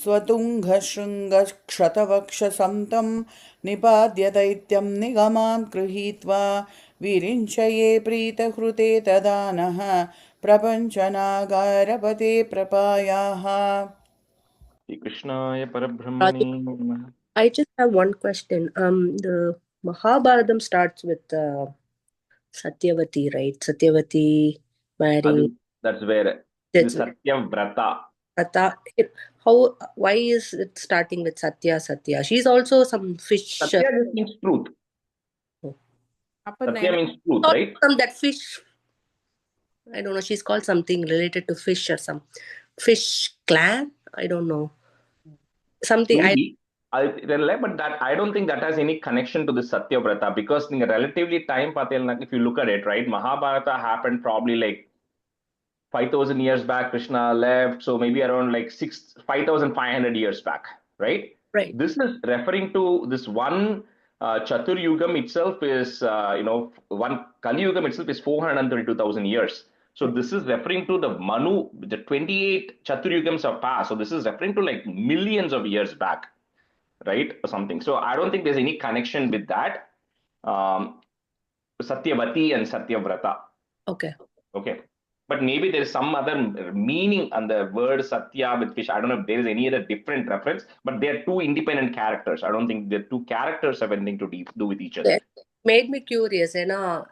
Speaker 3: स्वतुङ्गशृङ्गक्षतवक्षसं निपात्य दैत्यं निगमान् गृहीत्वा विरिञ्चये प्रीतहृते तदा नः प्रपञ्चनागारपते प्रपायाः.
Speaker 1: Krishnaya Parabrahmani Namaha.
Speaker 4: I just have one question. The Mahabharatam starts with Satyavati, right? Satyavati married.
Speaker 1: That's where the Satyavrata.
Speaker 4: Why is it starting with Satya? She's also some fish.
Speaker 1: Satya just means truth. Satya means truth, right?
Speaker 4: That fish. I don't know. She's called something related to fish or some fish clan. I don't know. Something.
Speaker 1: Maybe. But that I don't think that has any connection to the Satyavrata because in a relatively time, if you look at it, right, Mahabharata happened probably like 5,000 years back. Krishna left, so maybe around like 5,500 years back, right?
Speaker 4: Right.
Speaker 1: This is referring to this one Chatur Yugam itself is one Kali Yugam itself is 432,000 years. So this is referring to the Manu, the 28 Chatur Yugams have passed. So this is referring to like millions of years back, right, or something. So I don't think there's any connection with that. Satyavati and Satyavrata.
Speaker 4: Okay.
Speaker 1: But maybe there's some other meaning on the word Satya with fish. I don't know if there is any other different reference, but they're two independent characters. I don't think the two characters have anything to do with each other.
Speaker 4: It made me curious.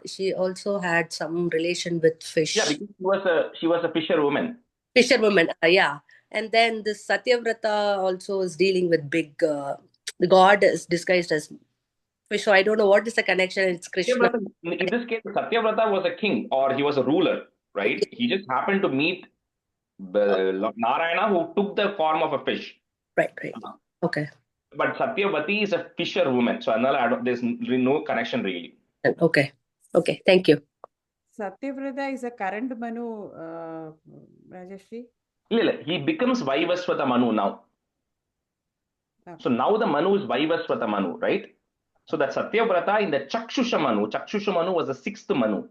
Speaker 4: She also had some relation with fish.
Speaker 1: Yeah, because she was a fisherwoman.
Speaker 4: Fisherwoman, yeah. And then this Satyavrata also is dealing with big, the god is disguised as fish. So I don't know what is the connection. It's Krishna.
Speaker 1: In this case, Satyavrata was a king or he was a ruler, right? He just happened to meet Narayana who took the form of a fish.
Speaker 4: Right. Okay.
Speaker 1: But Satyavati is a fisherwoman. So there's no connection really.
Speaker 4: Okay. Thank you.
Speaker 5: Satyavrata is a current Manu, Rajashri?
Speaker 1: He becomes Vaivaswata Manu now. Okay. So now the Manu is Vaivaswata Manu, right? So that Satyavrata in the Chakshusha Manu was the sixth Manu.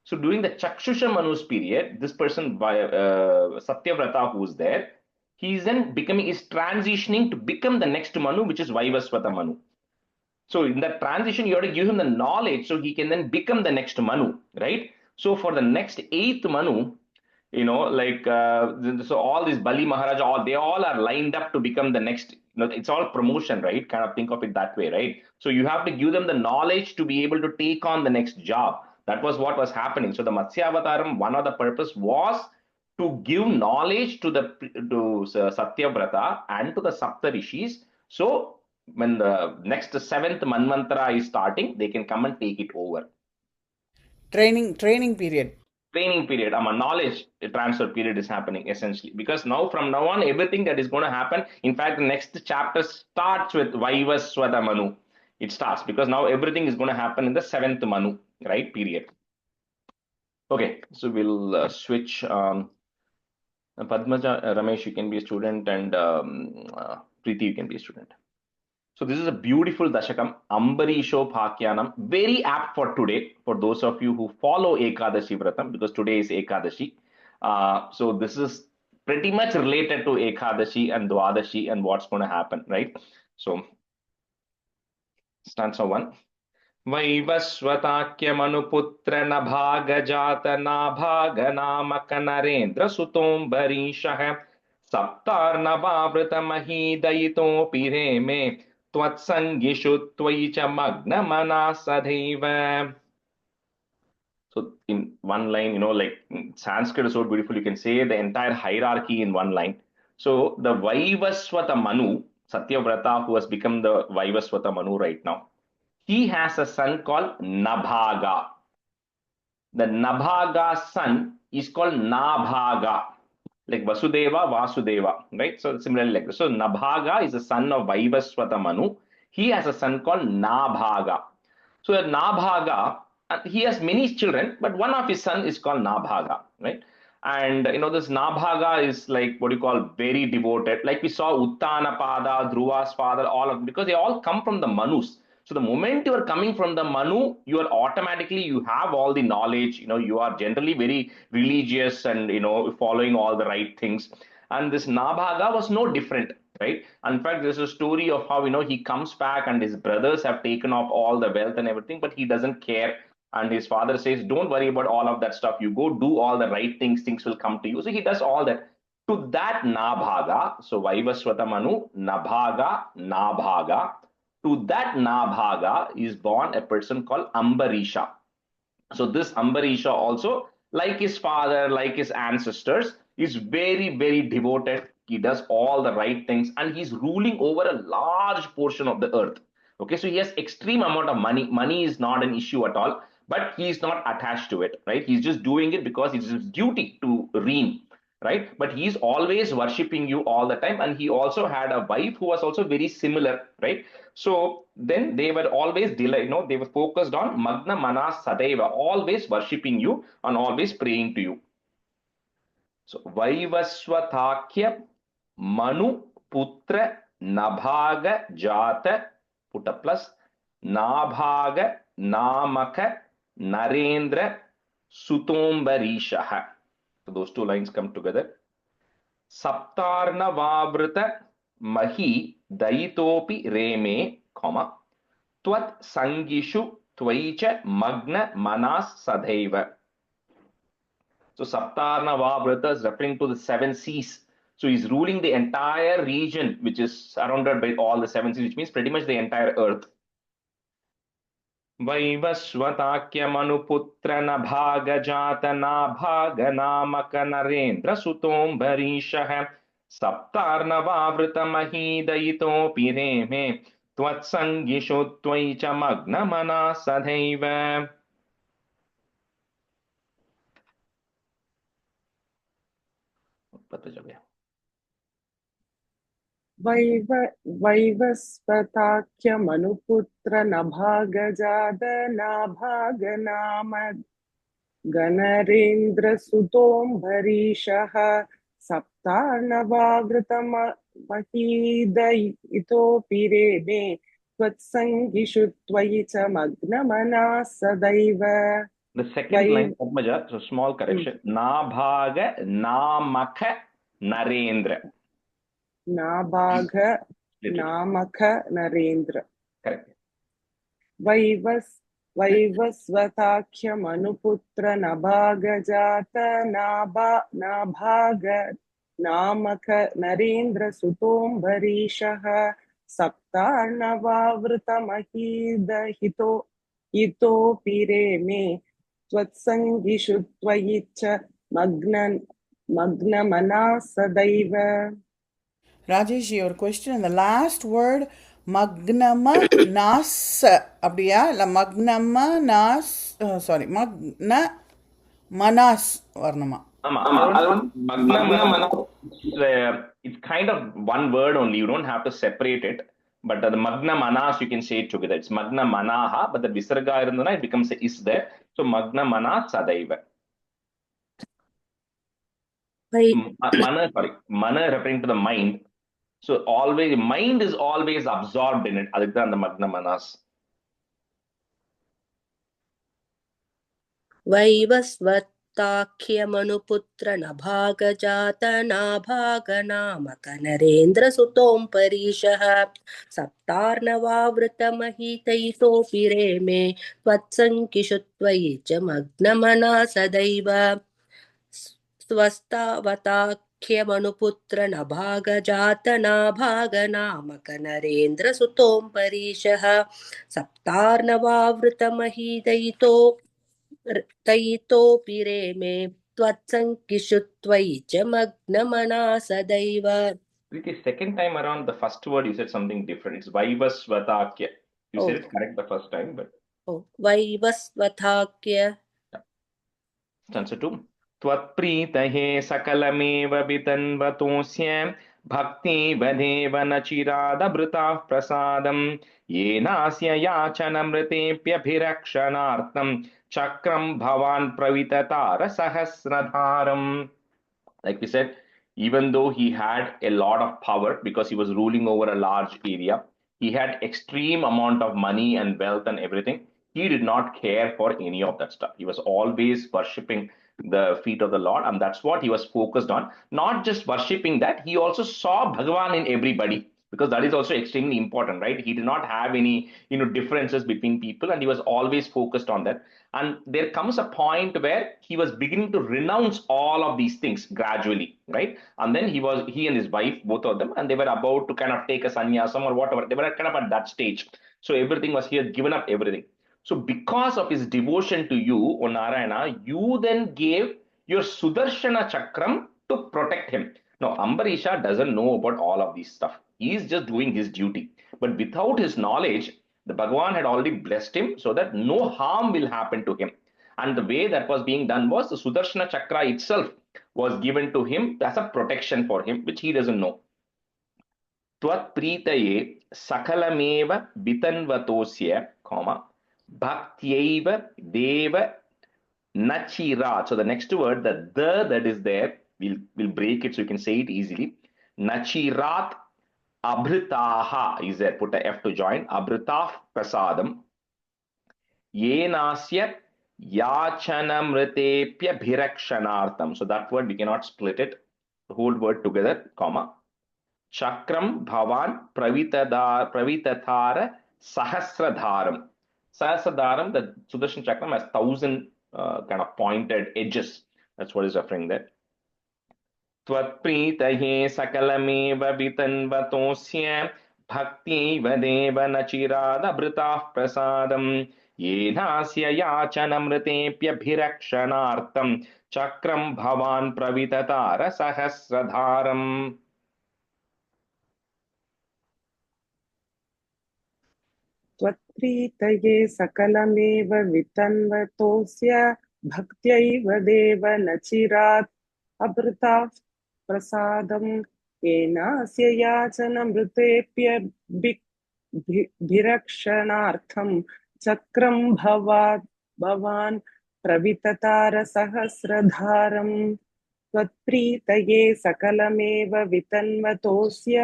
Speaker 1: So during the Chakshusha Manu's period, this person, Satyavrata, who is there, he's transitioning to become the next Manu, which is Vaivaswata Manu. So in that transition, you have to give him the knowledge so he can then become the next Manu, right? So for the next eighth Manu, so all these Bali Maharaja, they all are lined up to become the next, it's all promotion, right? Kind of think of it that way, right? So you have to give them the knowledge to be able to take on the next job. That was what was happening. So the Matsyavataram, one of the purpose was to give knowledge to Satyavrata and to the Sapta Rishis. So when the next seventh Manvantara is starting, they can come and take it over.
Speaker 3: Training period.
Speaker 1: training period, knowledge transfer period is happening essentially. Because now, from now on, everything that is going to happen, in fact, the next chapter starts with Vaivaswata Manu. It starts because now everything is going to happen in the 7th Manu, right? Period. Okay, so we'll switch. Padmaja, Ramesh, you can be a student, and Preeti, you can be a student. So this is a beautiful Dashakam, Ambarisho Bhakyanam, very apt for today, for those of you who follow Ekadashi Vratam, because today is Ekadashi. So this is pretty much related to Ekadashi and Dwadashi and what's going to happen, right? So stanza 1. वैवस्वताख्यमनुपुत्र नभागजात नाभागनामक Narendra सुतोऽम्बरीशः सप्तार्णवावृतमहीदयितोऽपि रेमे त्वत्सङ्गिषु त्वयि च मग्नमनाः सदैव. So in one line, like Sanskrit is so beautiful, you can say the entire hierarchy in one line. So the Vaivaswata Manu, Satyavrata, who has become the Vaivaswata Manu right now, he has a son called Nabhaga. The Nabhaga son is called Nabhaga, like Vasudeva, Vasudeva, right? So similarly like this. So Nabhaga is the son of Vaivaswata Manu. He has a son called Nabhaga. So that Nabhaga, he has many children, but one of his son is called Nabhaga, right? And this Nabhaga is like what you call very devoted. Like we saw Uttanapada, Dhruva's father, all of them, because they all come from the Manus. So the moment you are coming from the Manu, you are automatically, you have all the knowledge, you are generally very religious and, following all the right things. And this Nabhaga was no different, right? In fact, there's a story of how, he comes back and his brothers have taken off all the wealth and everything, but he doesn't care. And his father says, don't worry about all of that stuff. You go do all the right things, things will come to you. So he does all that. To that Nabhaga, so Vaivaswata Manu, Nabhaga, to that Nabhaga is born a person called Ambarisha. So this Ambarisha also, like his father, like his ancestors, is very, very devoted. He does all the right things and he's ruling over a large portion of the earth. Okay, so he has extreme amount of money. Money is not an issue at all, but he's not attached to it, right? He's just doing it because it's his duty to reign, right? But he's always worshipping you all the time. And he also had a wife who was also very similar, right? So then they were always they were focused on Magna Mana Sadaiva, always worshipping you and always praying to you. So Vaivaswatakhya Manu Putra Nabhaga Jata, put a plus, Nabhaga Namaka Narendra Sutombarishaha. So those two lines come together. Saptarna Vavrita Mahi Daitopi Reme, comma, Twat Sangishu Tvaicha Magna Manas Sadhaiva. So Saptarna Vavrita is referring to the 7 seas. So he's ruling the entire region, which is surrounded by all the 7 seas, which means pretty much the entire earth. Vaivaswatakhya Manuputra Nabhaga Jata Nabhaga Namaka Narendra Sutombarishaha Saptarnavavrita Mahidayitopi Reme Twatsangisho Tvaicha Magna Mana Sadhaiva.
Speaker 6: वैवस्वताख्यमनुपुत्र नभागजात नाभागनाम गणरेन्द्रसुतोऽम्बरीशः सप्तार्णवावृतमहीदयितोऽपि रेमे त्वत्सङ्गिषु त्वयि च मग्नमनाः सदैव.
Speaker 1: The second line, Padmaja, so small correction. Nabhaga Namaka Narendra.
Speaker 6: Nabhaga Namaka Narendra.
Speaker 1: Correct.
Speaker 6: Vaivaswatakhya Manuputra Nabhaga Jata Nabhaga Namaka Narendra Sutombarishaha Saptarnavavrita Mahida Hito Pireme Twatsangishu Tvayicha Magna Mana Sadaiva.
Speaker 3: Rajesh, your question in the last word, Magnama Nas, அப்படியா? இல்ல Magnama Nas, sorry, Magna Manas Varnama.
Speaker 1: Magna Mana, it's kind of one word only. You don't have to separate it. But the Magna Manas, you can say it together. It's Magna Manaha, but the Visarga irundana, it becomes a is there. So Magna Mana Sadaiva. Mana referring to the mind. So always, mind is always absorbed in it. Adhik the Magna Manas.
Speaker 4: वैवस्वत्ताख्यमनुपुत्र नभागजात नाभागनामकनरेन्द्रसुतों परीशः सप्तार्णवावृतमहितैतोऽपि रेमे त्वत्सङ्किषु त्वयि च मग्नमना सदैव स्वस्तावताख्यमनुपुत्र नभागजात नाभागनामकनरेन्द्रसुतों परीशः सप्तार्णवावृतमहितैतो तयितोऽपि रेमे त्वत्सङ्किषु त्वयि च मग्नमना सदैव.
Speaker 1: The second time around, the first word you said something different. It's Vaivasvatakya. You said it correct the first time, but.
Speaker 4: वैवस्वताख्य.
Speaker 1: Stanza 2. त्वत्प्रीतये सकलमेव वितन्वतोऽस्य भक्तिवदेव न चिरादभृताः प्रसादम् येनास्य याचनमृतेऽप्यभिरक्षणार्थं चक्रं भवान् प्रविततार सहस्रधारम्. Like we said, even though he had a lot of power because he was ruling over a large area, he had extreme amount of money and wealth and everything. He did not care for any of that stuff. He was always worshipping the feet of the Lord, and that's what he was focused on. Not just worshipping that, he also saw Bhagavan in everybody, because that is also extremely important, right? He did not have any differences between people, and he was always focused on that. And there comes a point where he was beginning to renounce all of these things gradually, right? And then he and his wife, both of them, and they were about to kind of take a sannyasam or whatever. They were kind of at that stage. So everything was, he had given up everything. So because of his devotion to you, O Narayana, you then gave your Sudarshana Chakram to protect him. Now, Ambarisha doesn't know about all of this stuff. He is just doing his duty. But without his knowledge, the Bhagavan had already blessed him so that no harm will happen to him. And the way that was being done was the Sudarshana Chakra itself was given to him as a protection for him, which he doesn't know. Tvatpritaye sakalameva vitanvatosya, bhaktiyaiva deva nachirat. So the next word, the that is there, we'll break it so you can say it easily. Nachirat abhritaha is there. Put a F to join. Abhritaah prasadam. Yenasya yachanamritepya bhirakshanartam. So that word we cannot split it. The whole word together, comma. Chakram bhavan pravitathara sahasradharam. Sahasradharam, the Sudarshan Chakram has 1,000 kind of pointed edges. That's what is referring there. त्वत्प्रीतये सकलमेव वितन्वतोऽस्य भक्तिव देव न चिरादभृताः प्रसादम् येनास्य याचनमृतेऽप्यभिरक्षणार्थं चक्रं भवान् प्रविततार सहस्रधारम्.
Speaker 6: त्वत्प्रीतये सकलमेव वितन्वतोऽस्य भक्त्यैव देव न चिरात् अभृताः प्रसादम् येनास्य याचनमृतेऽप्यभिरक्षणार्थं चक्रं भवान् प्रविततार सहस्रधारम्. त्वत्प्रीतये सकलमेव वितन्वतोऽस्य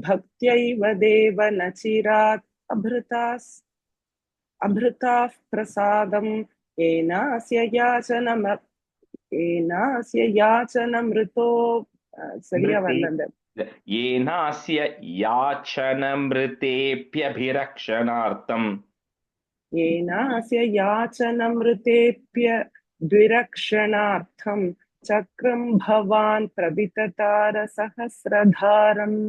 Speaker 6: भक्त्यैव देव न चिरात् अभृताः प्रसादम् येनास्य याचनमृतो சரியா வரல.
Speaker 1: येनास्य याचनमृतेऽप्यभिरक्षणार्थम्.
Speaker 6: येनास्य याचनमृतेऽप्यभिरक्षणार्थं चक्रं भवान् प्रविततार सहस्रधारम्.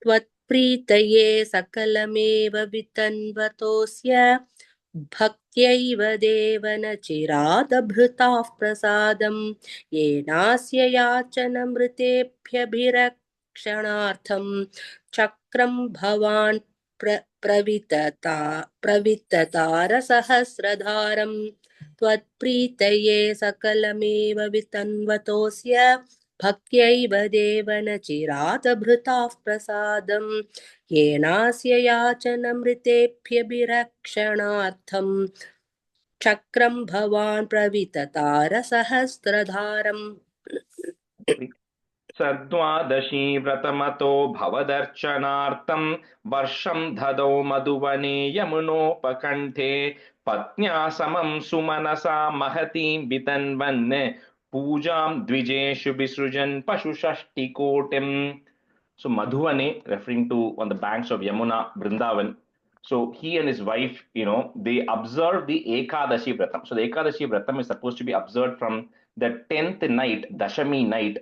Speaker 4: त्वत्प्रीतये सकलमेव वितन्वतोऽस्य भक्त्यैव देव न चिरादभृताः प्रसादम् येनास्य याचनमृतेऽप्यभिरक्षणार्थं चक्रं भवान् प्रविततारसहस्रधारम् त्वत्प्रीतये सकलमेव वितन्वतोऽस्य भक्त्यैव देव न चिरातभृताः प्रसादम् येनास्य याचनमृतेभ्यभिरक्षणार्थम् चक्रं भवान् प्रविततारसहस्रधारम्
Speaker 1: सद्वादशी व्रतमतो भवदर्चनार्थं वर्षं ददौ मधुवने यमुनोपकण्ठे पत्न्या समं सुमनसा महतीं वितन्वन् पूजां द्विजेषु विसृजन् पशुषष्टिकोटिम्. So Madhuvane, referring to on the banks of Yamuna, Vrindavan. So he and his wife, they observe the Ekadashi Vratam. So the Ekadashi Vratam is supposed to be observed from the 10th night, Dashami night,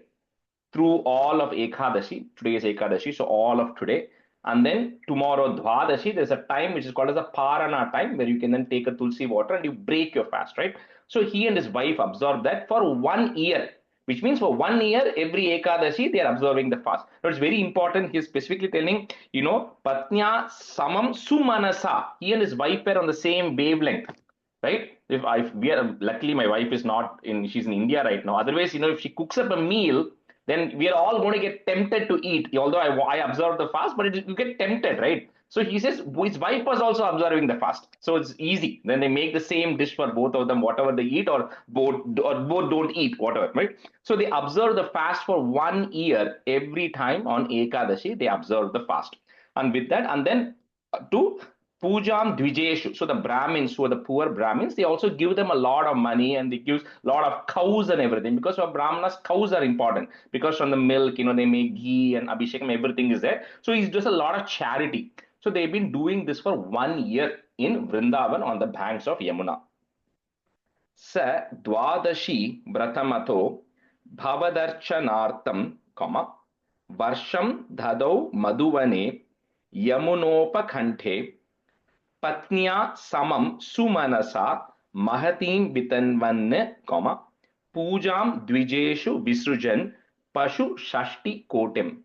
Speaker 1: through all of Ekadashi. Today is Ekadashi, so all of today. And then tomorrow, Dwadashi, there's a time which is called as a Parana time, where you can then take a tulsi water and you break your fast, right? So he and his wife observed that for 1 year, which means for 1 year, every Ekadashi, they are observing the fast. Now it's very important. He's specifically telling, Patnya Samam Sumanasa. He and his wife are on the same wavelength, right? If we are, luckily my wife is not she's in India right now. Otherwise, if she cooks up a meal, then we are all going to get tempted to eat. Although I observe the fast, but you get tempted, right? So he says his wife was also observing the fast, so it's easy. Then they make the same dish for both of them, whatever they eat, or both don't eat, whatever, right? So they observe the fast for 1 year. Every time on Ekadashi, they observe the fast, and with that, and then to Pujam Dvijeshu. So the Brahmins, who are the poor Brahmins, they also give them a lot of money, and they give a lot of cows and everything, because for Brahmanas, cows are important, because from the milk, they make ghee and abhishekam, everything is there. So he does a lot of charity. So they've been doing this for 1 year in Vrindavan on the banks of Yamuna. Sa Dwadashi Bratamato Bhavadarchanartam, Varsham Dadau Madhuvane Yamunopakante Patnya Samam Sumanasa Mahatim Vitanvan, Pujam Dvijeshu Visrujan Pashu Shashti Kotim.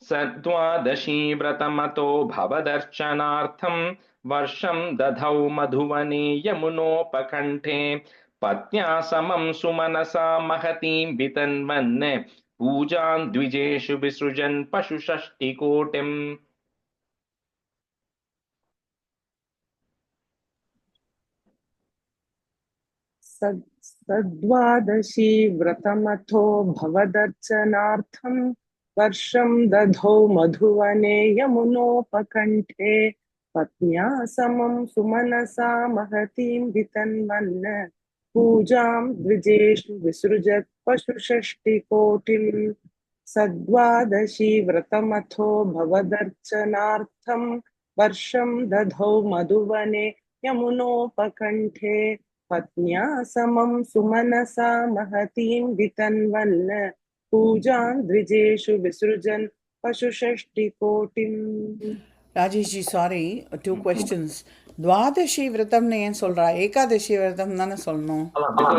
Speaker 1: Sadvadashi Bratamato Bhavadarchanartham Varsham Dadhau Madhuvane Yamunopakante Patnya Samam Sumanasa Mahatim Vitanvan Pujam Dvijeshu Visrujan Pashu Shashti Kotim.
Speaker 6: सद्वादशी व्रतमथो भवदर्चनार्थं वर्षं दधौ मधुवने यमुनोपकण्ठे पत्न्या समं सुमनसा महतीं वितन्वन् पूजां द्विजेषु विसृजत् पशुषष्टिकोटिम्. सद्वादशी व्रतमथो भवदर्चनार्थं वर्षं दधौ मधुवने यमुनोपकण्ठे पत्न्या समं सुमनसा महतीं वितन्वन् पूजां द्विजेषु विसृजन् पशुषष्टिकोटिम्.
Speaker 3: Rajesh ji, sorry, 2 questions. Dwadashi Vratam ஏன் சொல்றா? Ekadashi Vratam தானே சொல்லணும்.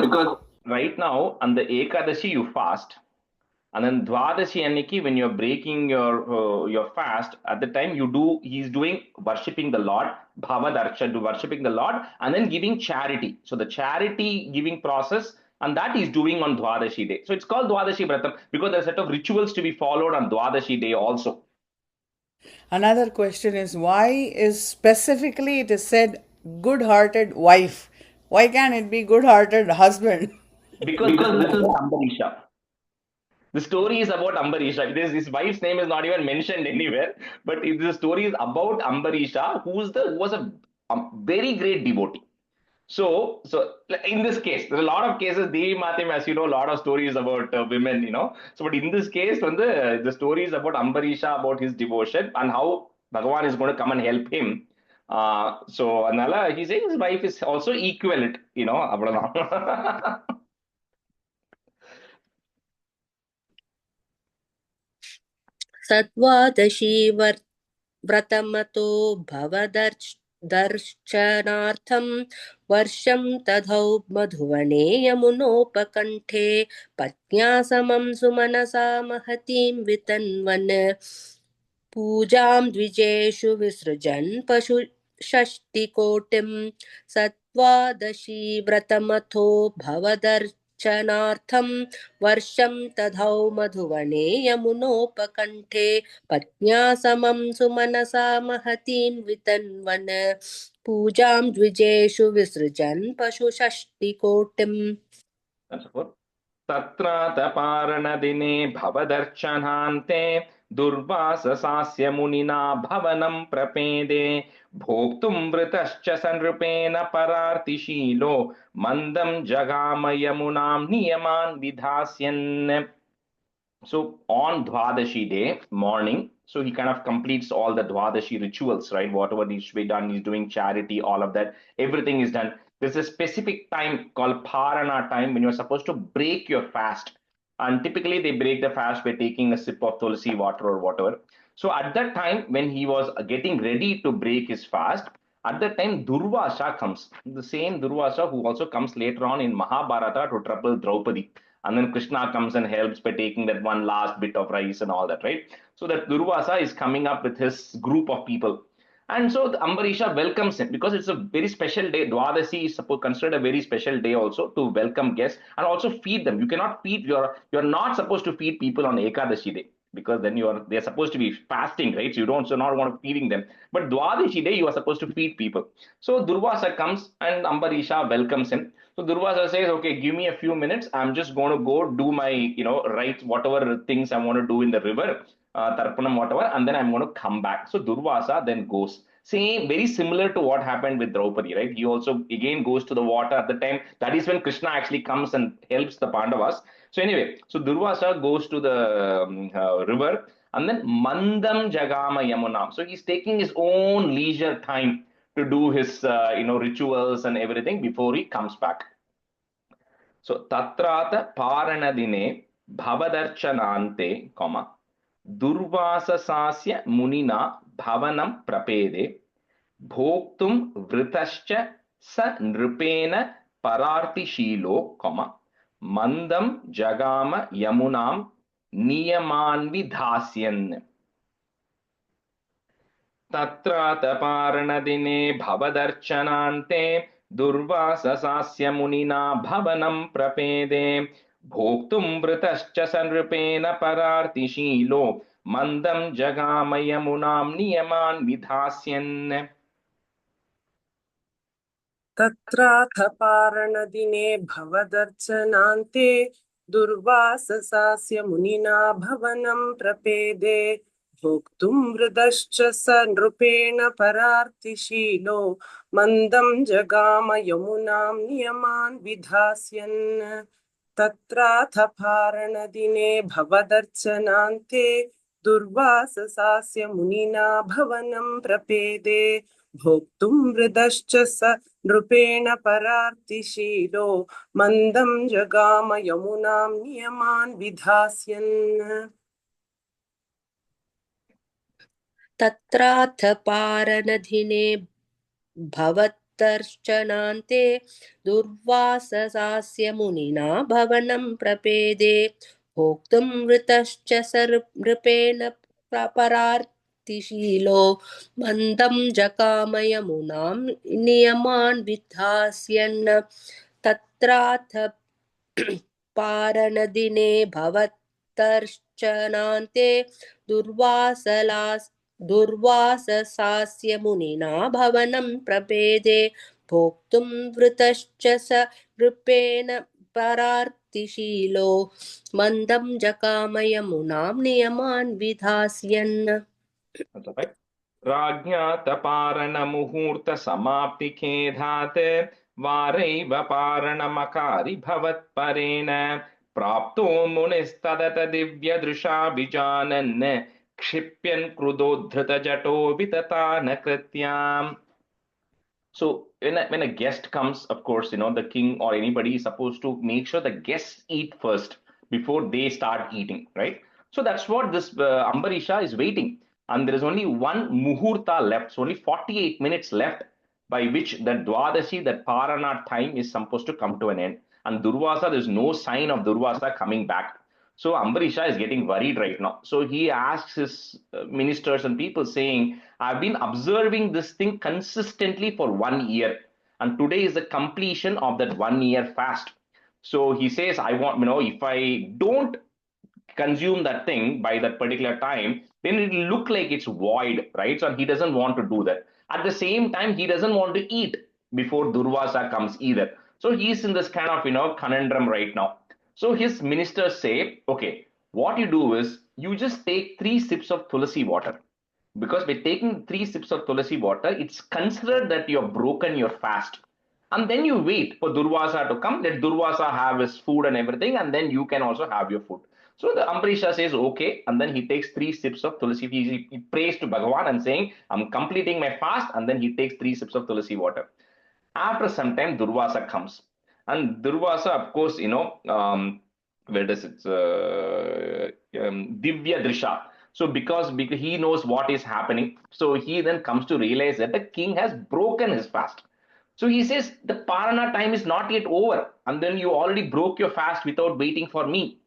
Speaker 1: Because right now on the Ekadashi you fast, and then Dwadashi Anniki, when you're breaking your fast, at the time he's doing worshipping the Lord, Bhavadarshan, to worshipping the Lord, and then giving charity. So the charity giving process, and that he's doing on Dwadashi day. So it's called Dwadashi Vratam because there's a set of rituals to be followed on Dwadashi day also.
Speaker 3: Another question is, why is specifically it is said good-hearted wife? Why can't it be good-hearted husband?
Speaker 1: Because this is Ambarisha. The story is about Ambarisha. His wife's name is not even mentioned anywhere, but the story is about Ambarisha, who was a very great devotee. So in this case, there are a lot of cases, Devi Matim, as you know, a lot of stories about women, So, but in this case, when the story is about Ambarisha, about his devotion and how Bhagavan is going to come and help him. So, Anala, he's saying his wife is also equivalent, avladhan.
Speaker 4: सत्वादशी व्रतमतो भवदर्शनार्थं वर्षं दधौ मधुवने यमुनोपकण्ठे पत्न्या समं सुमनसा महतीं वितन्वन् पूजां द्विजेषु विसृजन् पशुषष्टिकोटिं सत्त्वादशी व्रतमथो भवदर्चनार्थं वर्षं दधौ मधुवने यमुनोपकण्ठे पत्न्या समं सुमनसा महतीं वितन्वन् पूजां द्विजेषु विसृजन् पशुषष्टिकोटिम्
Speaker 1: तत्रातपारणदिने भवदर्चनान्ते दुर्वाससास्य मुनिना भवनं प्रपेदे भोक्तुं वृतश्च सनृपेण परार्तिशीलो मन्दं जगाम यमुनां नियमान् विधास्यन्. So on Dwadashi day morning, so he kind of completes all the Dwadashi rituals, right? Whatever needs to be done, he's doing charity, all of that, everything is done. There's a specific time called Parana time when you're supposed to break your fast. And typically they break the fast by taking a sip of tulsi water or whatever. So at that time, when he was getting ready to break his fast, at that time Durvasa comes. The same Durvasa who also comes later on in Mahabharata to trouble Draupadi. And then Krishna comes and helps by taking that one last bit of rice and all that, right? So that Durvasa is coming up with his group of people. And so Ambarisha welcomes him because it's a very special day. Dwadasi is considered a very special day also to welcome guests and also feed them. You cannot feed you're not supposed to feed people on Ekadashi day because then they're supposed to be fasting, right? So you don't so not want to feeding them. But Dwadashi day you are supposed to feed people. So Durvasa comes and Ambarisha welcomes him. So Durvasa says, okay, give me a few minutes. I'm just going to go do my, rites, whatever things I want to do in the river, Tarpanam, whatever, and then I'm going to come back. So Durvasa then goes. Same, very similar to what happened with Draupadi, right? He also again goes to the water at the time. That is when Krishna actually comes and helps the Pandavas. So anyway, so Durvasa goes to the river and then Mandam Jagama Yamunam. So he's taking his own leisure time to do his rituals and everything before he comes back. So tatrata paranadine bhavadarchanante, durvasasasya munina bhavanam prapede bhoktum vritascha sa nripena parartishilo, mandam jagama yamunam niyamanvidhasyan. तत्रातपारणदिने भवदर्चनान्ते दुर्वाससास्य मुनिना भवनं प्रपेदे भोक्तुं वृतश्च सनृपेण परार्तिशीलो मन्दं जगाम यमुनां नियमान् विधास्यन्.
Speaker 6: तत्राथ पारणदिने भवदर्चनान्ते दुर्वाससास्य मुनिना भवनं प्रपेदे भोक्तुं वृदश्च स नृपेण परार्तिशीलो मन्दं जगाम यमुनां नियमान् विधास्यन्. तत्राथ पारणदिने भवदर्चनान्ते दुर्वाससास्य मुनिना भवनं प्रपेदे भोक्तुं वृदश्च स नृपेण परार्तिशीलो मन्दं जगाम यमुनां नियमान् विधास्यन्.
Speaker 4: तत्राथ पारनधिने भवतर्चनान्ते दुर्वाससास्य मुनिना भवनं प्रपेदे भोक्तुं वृतश्च नृपेण परार्तिशीलो मन्दं जगाम यमुनां नियमान् विधास्यन्. तत्राथ पारनदिने भवतर्चनान्ते दुर्वाससास्य मुनिना भवनं प्रपेदे भोक्तुं वृतश्च स नृपेण परार्तिशीलो मन्दं जगाम यमुनां नियमान् विधास्यन्.
Speaker 1: राज्ञातपारणमुहूर्तसमाप्तिखेदात् वारैव पारणमकारि भवत्परेण प्राप्तो मुनिस्तदत दिव्यदृशाभिजानन् क्षिप्यन् क्रुधोद्धृतजटो वितता न कृत्याम्. So when a guest comes, of course, the king or anybody is supposed to make sure the guests eat first before they start eating, right? So that's what this Ambarisha is waiting. And there is only one muhurta left, so only 48 minutes left by which the Dwadashi, that Parana time is supposed to come to an end. And Durvasa, there's no sign of Durvasa coming back. So Ambarisha is getting worried right now. So he asks his ministers and people saying, I've been observing this thing consistently for 1 year. And today is the completion of that 1 year fast. So he says, I want, if I don't consume that thing by that particular time, then it'll look like it's void, right? So he doesn't want to do that. At the same time, he doesn't want to eat before Durvasa comes either. So he's in this kind of, conundrum right now. So his ministers say, okay, what you do is you just take 3 sips of tulasi water. Because by taking 3 sips of tulasi water, it's considered that you have broken your fast. And then you wait for Durvasa to come, let Durvasa have his food and everything, and then you can also have your food. So the Ambarisha says, okay, and then he takes 3 sips of Tulasi. He prays to Bhagavan and saying, I'm completing my fast, and then he takes 3 sips of Tulasi water. After some time, Durvasa comes. And Durvasa, of course, where does it? Divya Drisha. So because he knows what is happening, so he then comes to realize that the king has broken his fast. So he says, the Parana time is not yet over, and then you already broke your fast without waiting for me.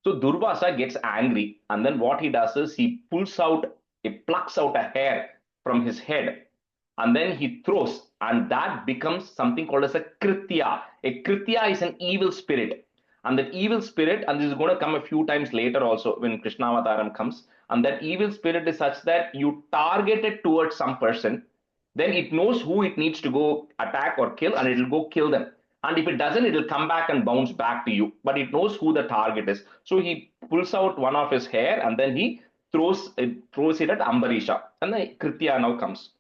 Speaker 1: So Durvasa gets angry, and then what he does is he plucks out a hair from his head, and then he throws, and that becomes something called as a Kritya. A Kritya is an evil spirit, and that evil spirit, and this is going to come a few times later also when Krishna Avataram comes, and that evil spirit is such that you target it towards some person, then it knows who it needs to go attack or kill, and it will go kill them. And if it doesn't, it will come back and bounce back to you. But it knows who the target is. So he pulls out one of his hair and then he throws it at Ambarisha. And the Kritya now comes.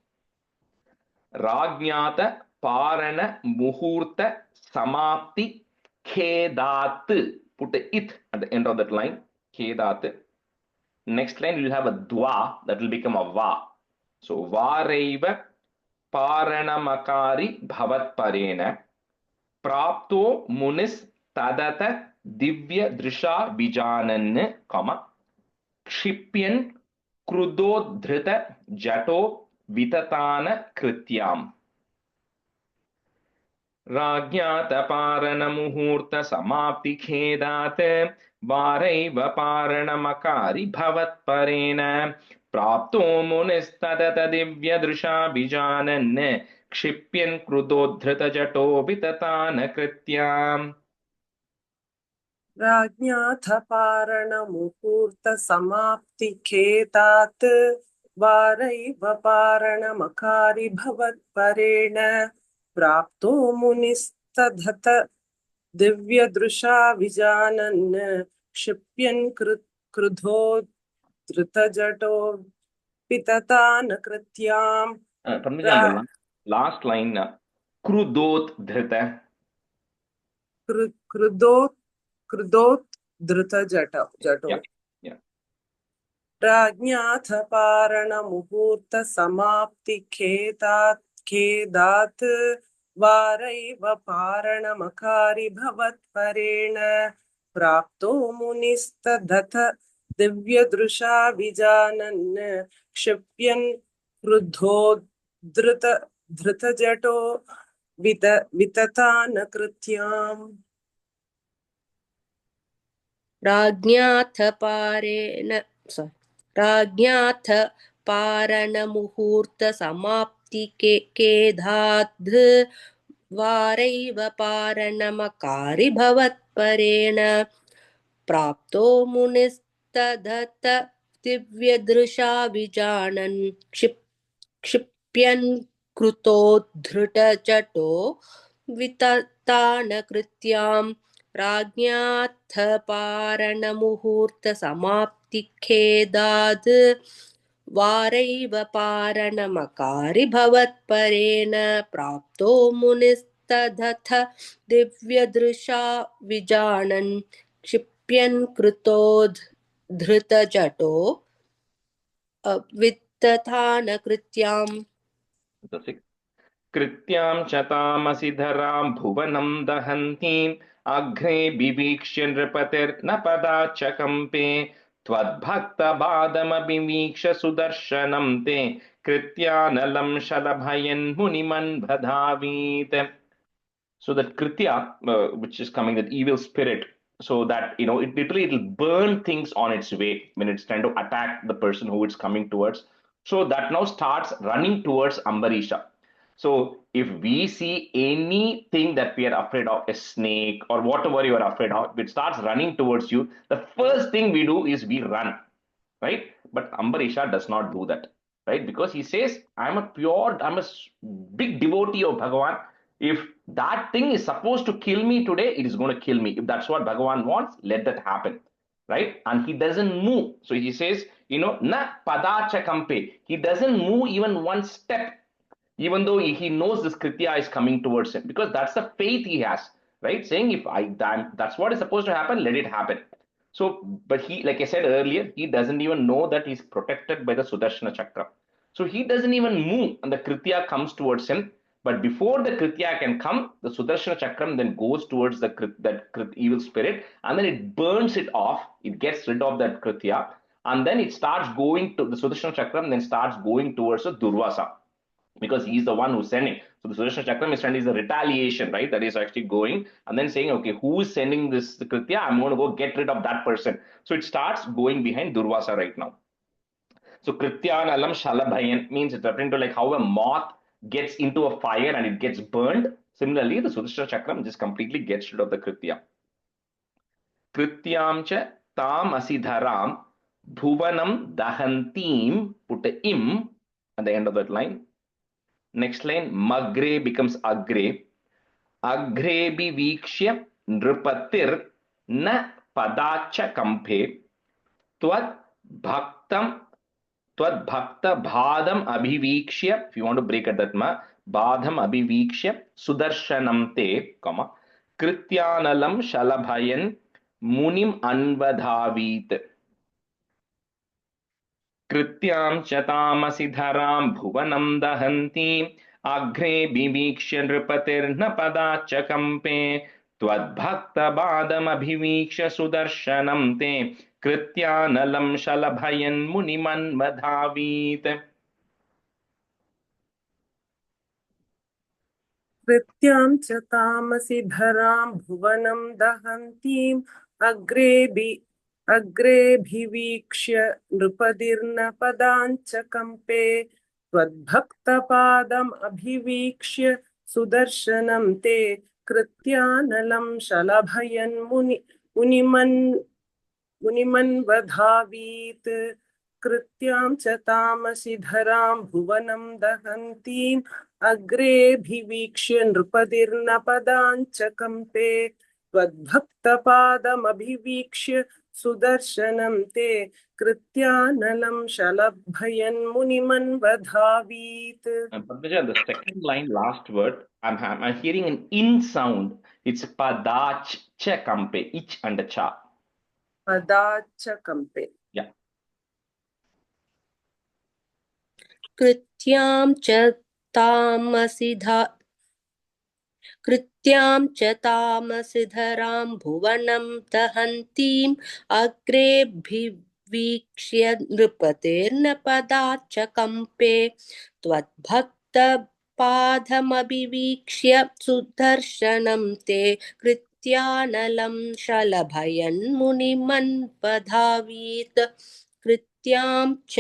Speaker 1: Rajñata Parana Muhurta Samapti Khedat. Put the it at the end of that line. Khedat. Next line you will have a dwa that will become a va. So varaiva Paranamakari Bhavatparena Prapto Munis Tadata Divya Drisha Vijanan, Kshipyan Krudodhrita Jato Vitatana Krityam. Rajñataparanamuhurta samapti khedate varaiva paranamakari bhavatparena prapto munistadata divya drisha bijanan kshipyan krudodhrita jato vitatana krityam.
Speaker 6: राज्ञाथ पारणमुहूर्तसमाप्तिखेतात् वारैव पारणमकारि भवत्परेण प्राप्तो मुनिस्तदथ दिव्यदृशा विजानन् क्षिप्यन् क्रुधो धृतजटो पिततान कृत्याम्.
Speaker 1: Last line, krudot dhrita.
Speaker 6: कृदोत् धृतजटो.
Speaker 1: Yeah.
Speaker 6: राज्ञाथ पारणमुहूर्तसमाप्तिखेदात् वारैव पारणमकारि भवत्परेण प्राप्तो मुनिस्तदथ दिव्यदृशा विजानन् क्षिप्यन् धृतजटो विततान कृत्याम्.
Speaker 4: राज्ञाथ पारणमुहूर्तसमाप्तिकेधाद् वारैव पारणमकारि भवत्परेण प्राप्तो मुनिस्तदथ दिव्यदृशा विजानन् क्षिप्यन् कृतोद्धृतजटो विततानकृत्याम्. राज्ञाथ पारणमुहूर्तसमाप्तिखेदाद् वारैव पारणमकारि भवत्परेण प्राप्तो मुनिस्तदथ दिव्यदृशा विजानन् क्षिप्यन् कृतोद्धृतजटो विततानकृत्याम्.
Speaker 1: Krityam chatamasi dharam bhuvanam dahantim agre vivikshya nripatir napada chakampe twadbhakta badam abiviksha sudarshanam te krityanalam shalabhayan muniman bhadavit. So that Kritya, which is coming, that evil spirit, so that it literally it'll burn things on its way when it's trying to attack the person who it's coming towards. So that now starts running towards Ambarisha. So if we see anything that we are afraid of, a snake or whatever you are afraid of, it starts running towards you, the first thing we do is we run, right? But Ambarisha does not do that, right? Because he says, I'm a big devotee of Bhagavan. If that thing is supposed to kill me today, it is going to kill me. If that's what Bhagavan wants, let that happen, right? And he doesn't move. So he says, na padacha kampe. He doesn't move even one step, even though he knows this kritya is coming towards him, because that's the faith he has, right? Saying, if that's what is supposed to happen, let it happen. So, but he, like I said earlier, he doesn't even know that he's protected by the Sudarshana Chakra. So he doesn't even move, and the kritya comes towards him. But before the kritya can come, the Sudarshana Chakram then goes towards that evil spirit, and then it burns it off. It gets rid of that kritya, and then it starts going to the Sudarshana Chakram, then starts going towards the Durvasa, because he's the one who's sending. So the Sudarshana Chakram is sending, is the retaliation, right? That is actually going and then saying, okay, who is sending this Kritya? I'm going to go get rid of that person. So it starts going behind Durvasa right now. So Krityanalam Shalabhayan means it's referring to like how a moth gets into a fire and it gets burned. Similarly, the Sudarshana Chakram just completely gets rid of the Kritya. Krityam cha tam asidharam bhuvanam dahantim, put a im at the end of that line. Next line, magre becomes agre. Agre vikshya nrupatir na padacha kampe. Tvat bhaktam, tvat bhakta bhadam abhivikshya. If you want to break at that ma, bhadam abhivikshya sudarshanam te, comma, krityanalam shalabhayan munim anvadhavit. कृत्यां च तामसि धरां भुवनं दहन्तीं अग्रे विवीक्ष्य नृपतिर्न पदाच्च कम्पे त्वद्भक्तपादमभिवीक्ष्य सुदर्शनं ते कृत्यानलं शलभयन्मुनिमन्वधावीत्.
Speaker 6: कृत्यां च तामसि धरां भुवनं दहन्तीम् अग्रेऽभिवीक्ष्य नृपतिर्न पदाञ्च कम्पे त्वद्भक्तपादम् अभिवीक्ष्य सुदर्शनं ते कृत्यानलं शलभयन्मुनिमन्वधावीत्. कृत्यां च तामसि धरां भुवनं दहन्तीम् अग्रेऽभिवीक्ष्य नृपतिर्न पदाञ्च कम्पे त्वद्भक्तपादमभिवीक्ष्य सुदर्शनं ते कृत्यानलं शलभयन्मुनिमन्वधावीत्.
Speaker 1: Padmaja, the second line, last word, I'm hearing an in sound. It's padach cha kampe, ich and a cha.
Speaker 6: पदाच्च कम्पे.
Speaker 1: Yeah.
Speaker 4: कृत्यां च तामसि धरां भुवनं दहन्तीम् अग्रेऽभिवीक्ष्य नृपतेर्न पदाच्च कम्पे त्वद्भक्तपादमभिवीक्ष्य सुदर्शनं ते कृत्यानलं शलभयन्मुनिमन्वधावीत्. कृत्यां च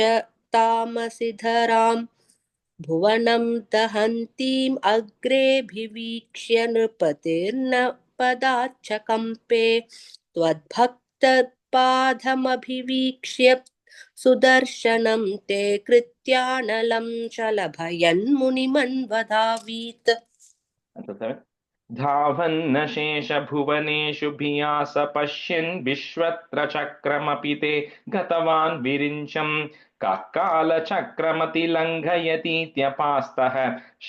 Speaker 4: तामसि धरां भुवनं दहन्तीम् अग्रेऽभिवीक्ष्य नृपतिर्न पदाच्च कम्पे त्वद्भक्तपादमभिवीक्ष्य सुदर्शनं ते कृत्यानलं शलभयन्मुनिमन्वधावीत्.
Speaker 1: धावन्न शेषभुवनेषु भियास पश्यन् विश्वत्र चक्रमपि ते गतवान् विरिञ्चम् कः कालचक्रमतिलङ्घयतीत्यपास्तः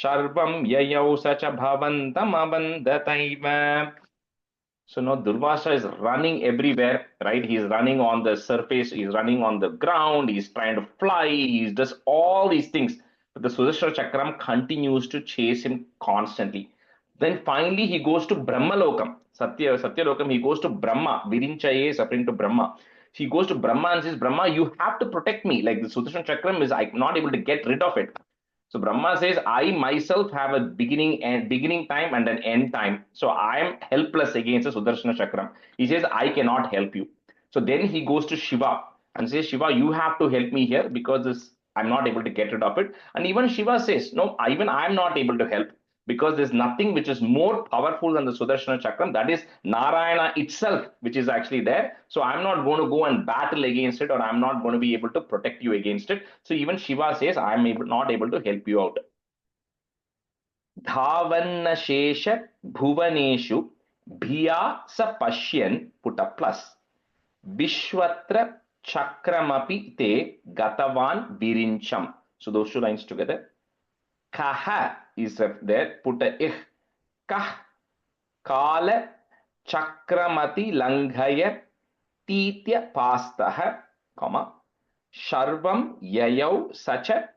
Speaker 1: सर्वं ययौ स च भवन्तमवन्दतैव. So now Durvasa is running everywhere, right? He's running on the surface, he's running on the ground, he's trying to fly, he does all these things. But the Sudarshana Chakram continues to chase him constantly. Then finally he goes to Brahmalokam, Satyalokam, he goes to Brahma. Virinchaye is referring to Brahma. He goes to Brahma and says, Brahma, you have to protect me. Like the Sudarshana Chakram is, I'm not able to get rid of it. So Brahma says, I myself have a beginning time and an end time. So I am helpless against the Sudarshana Chakram. He says, I cannot help you. So then he goes to Shiva and says, Shiva, you have to help me here because I'm not able to get rid of it. And even Shiva says, no, even I'm not able to help because there's nothing which is more powerful than the Sudarshana Chakram. That is Narayana itself, which is actually there. So I'm not going to go and battle against it, or I'm not going to be able to protect you against it. So even Shiva says, I'm not able to help you out. Dhavanna Shesha Bhuvaneshu Bhiya Sa Pashyan, put a plus. Vishwatra Chakramapi Te Gatavan Virincham. So those two lines together. Kaha is there, put a ih. Kah Kala Chakramati Langhaya Titya Pastah, comma, Sharvam Yayau Sacha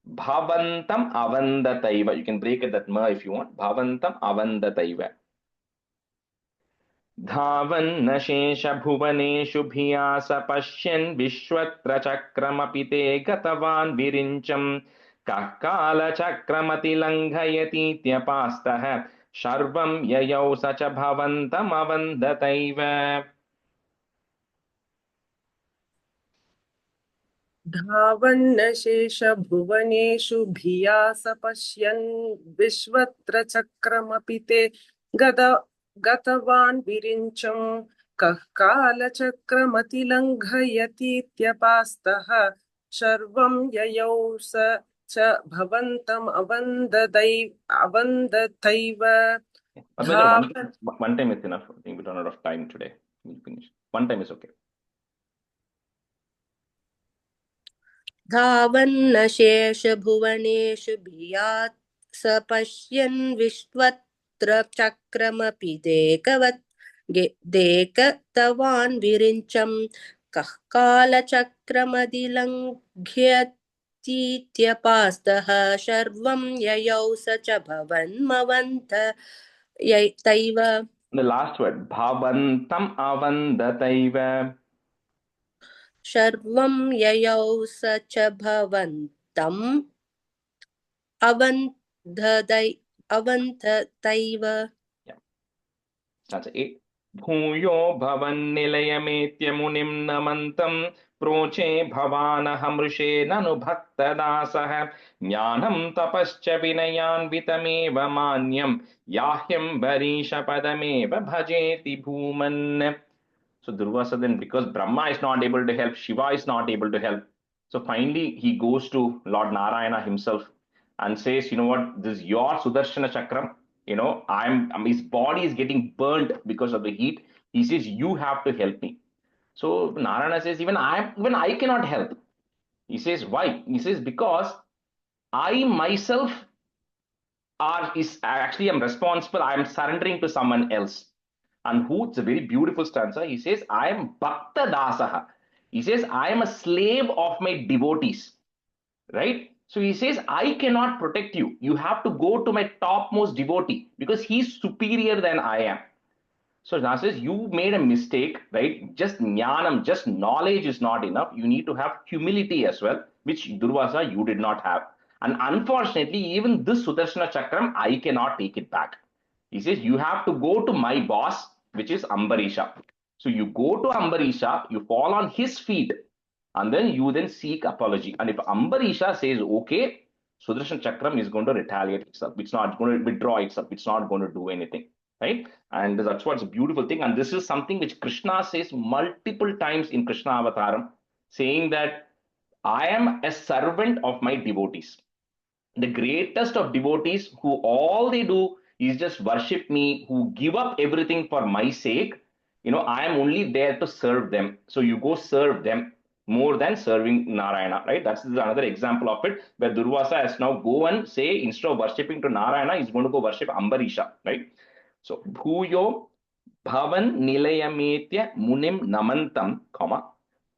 Speaker 1: Bhavantam Avandataiva. You can break it that ma if you want. Bhavantam Avandataiva. Dhavan Nashesha Bhuvaneshu Bhiyasa Pashyan Vishwatra Chakramapite Gatavan Virincham Kakala Chakramati Langhayati Tyapastah Sharvam Yayau Sacha Bhavantam Avandataiva.
Speaker 6: धावन्नशेषभुवनेषु भिया स पश्यन् विश्वत्र चक्रमपि ते गतवान् विरिञ्चम् कः कालचक्रमतिलङ्घयतीत्यपास्तः शर्वं ययौ स च भवन्तम् अवन्दतैव
Speaker 1: One time is enough. I think we don't have enough time today. We'll finish. One time is okay.
Speaker 4: धावन्नशेषभुवनेषु भियात् स पश्यन् विश्वत्र चक्रमपि देकतवान् विरिञ्चम् कः कालचक्रमदिलङ्घ्यतीत्यपास्तः शर्वं ययौ स च भवन्मवन्त तैव.
Speaker 1: The last word, Bhavantam Avandataiva.
Speaker 4: शर्वं ययौ स च भवन्तम् अवन्धतैव.
Speaker 1: Yeah. Stanza 8. Bhuyo Bhavan Nilayametya Munim Namantam Proche Bhavana Hamrishe Nanu Bhakta Dasah Jnanam Tapascha Vinayan Vitameva Manyam Yahyam Varisha Padameva Bhajeti Bhuman. So Durvasa then, because Brahma is not able to help, Shiva is not able to help. So finally he goes to Lord Narayana himself and says, you know what, this is your Sudarshana Chakram. You know, his body is getting burned because of the heat. He says, you have to help me. So Narayana says, even I cannot help. He says, why? He says, because I myself am responsible. I am surrendering to someone else. And who? It's a very beautiful stanza. He says, I am Bhakta Dasaha. He says, I am a slave of my devotees. Right? So he says, I cannot protect you. You have to go to my topmost devotee because he's superior than I am. So Now says, you made a mistake, right? Just jnanam, just knowledge is not enough. You need to have humility as well, which Durvasa you did not have. And unfortunately, even this Sudarshana Chakram, I cannot take it back. He says, you have to go to my boss, which is Ambarisha. So you go to Ambarisha, you fall on his feet, and then you then seek apology. And if Ambarisha says, okay, Sudarshan Chakram is going to retaliate itself. It's not going to withdraw itself. It's not going to do anything, right? And that's what's a beautiful thing. And this is something which Krishna says multiple times in Krishna Avataram, saying that I am a servant of my devotees. The greatest of devotees who all they do is just worship me, who give up everything for my sake. You know, I am only there to serve them. So you go serve them more than serving Narayana, right? That's another example of it, where Durvasa has now go and say, instead of worshipping to Narayana, he's going to go worship Ambarisha, right? So, Bhuyo Bhavan Nilayametya Munim Namantam, comma,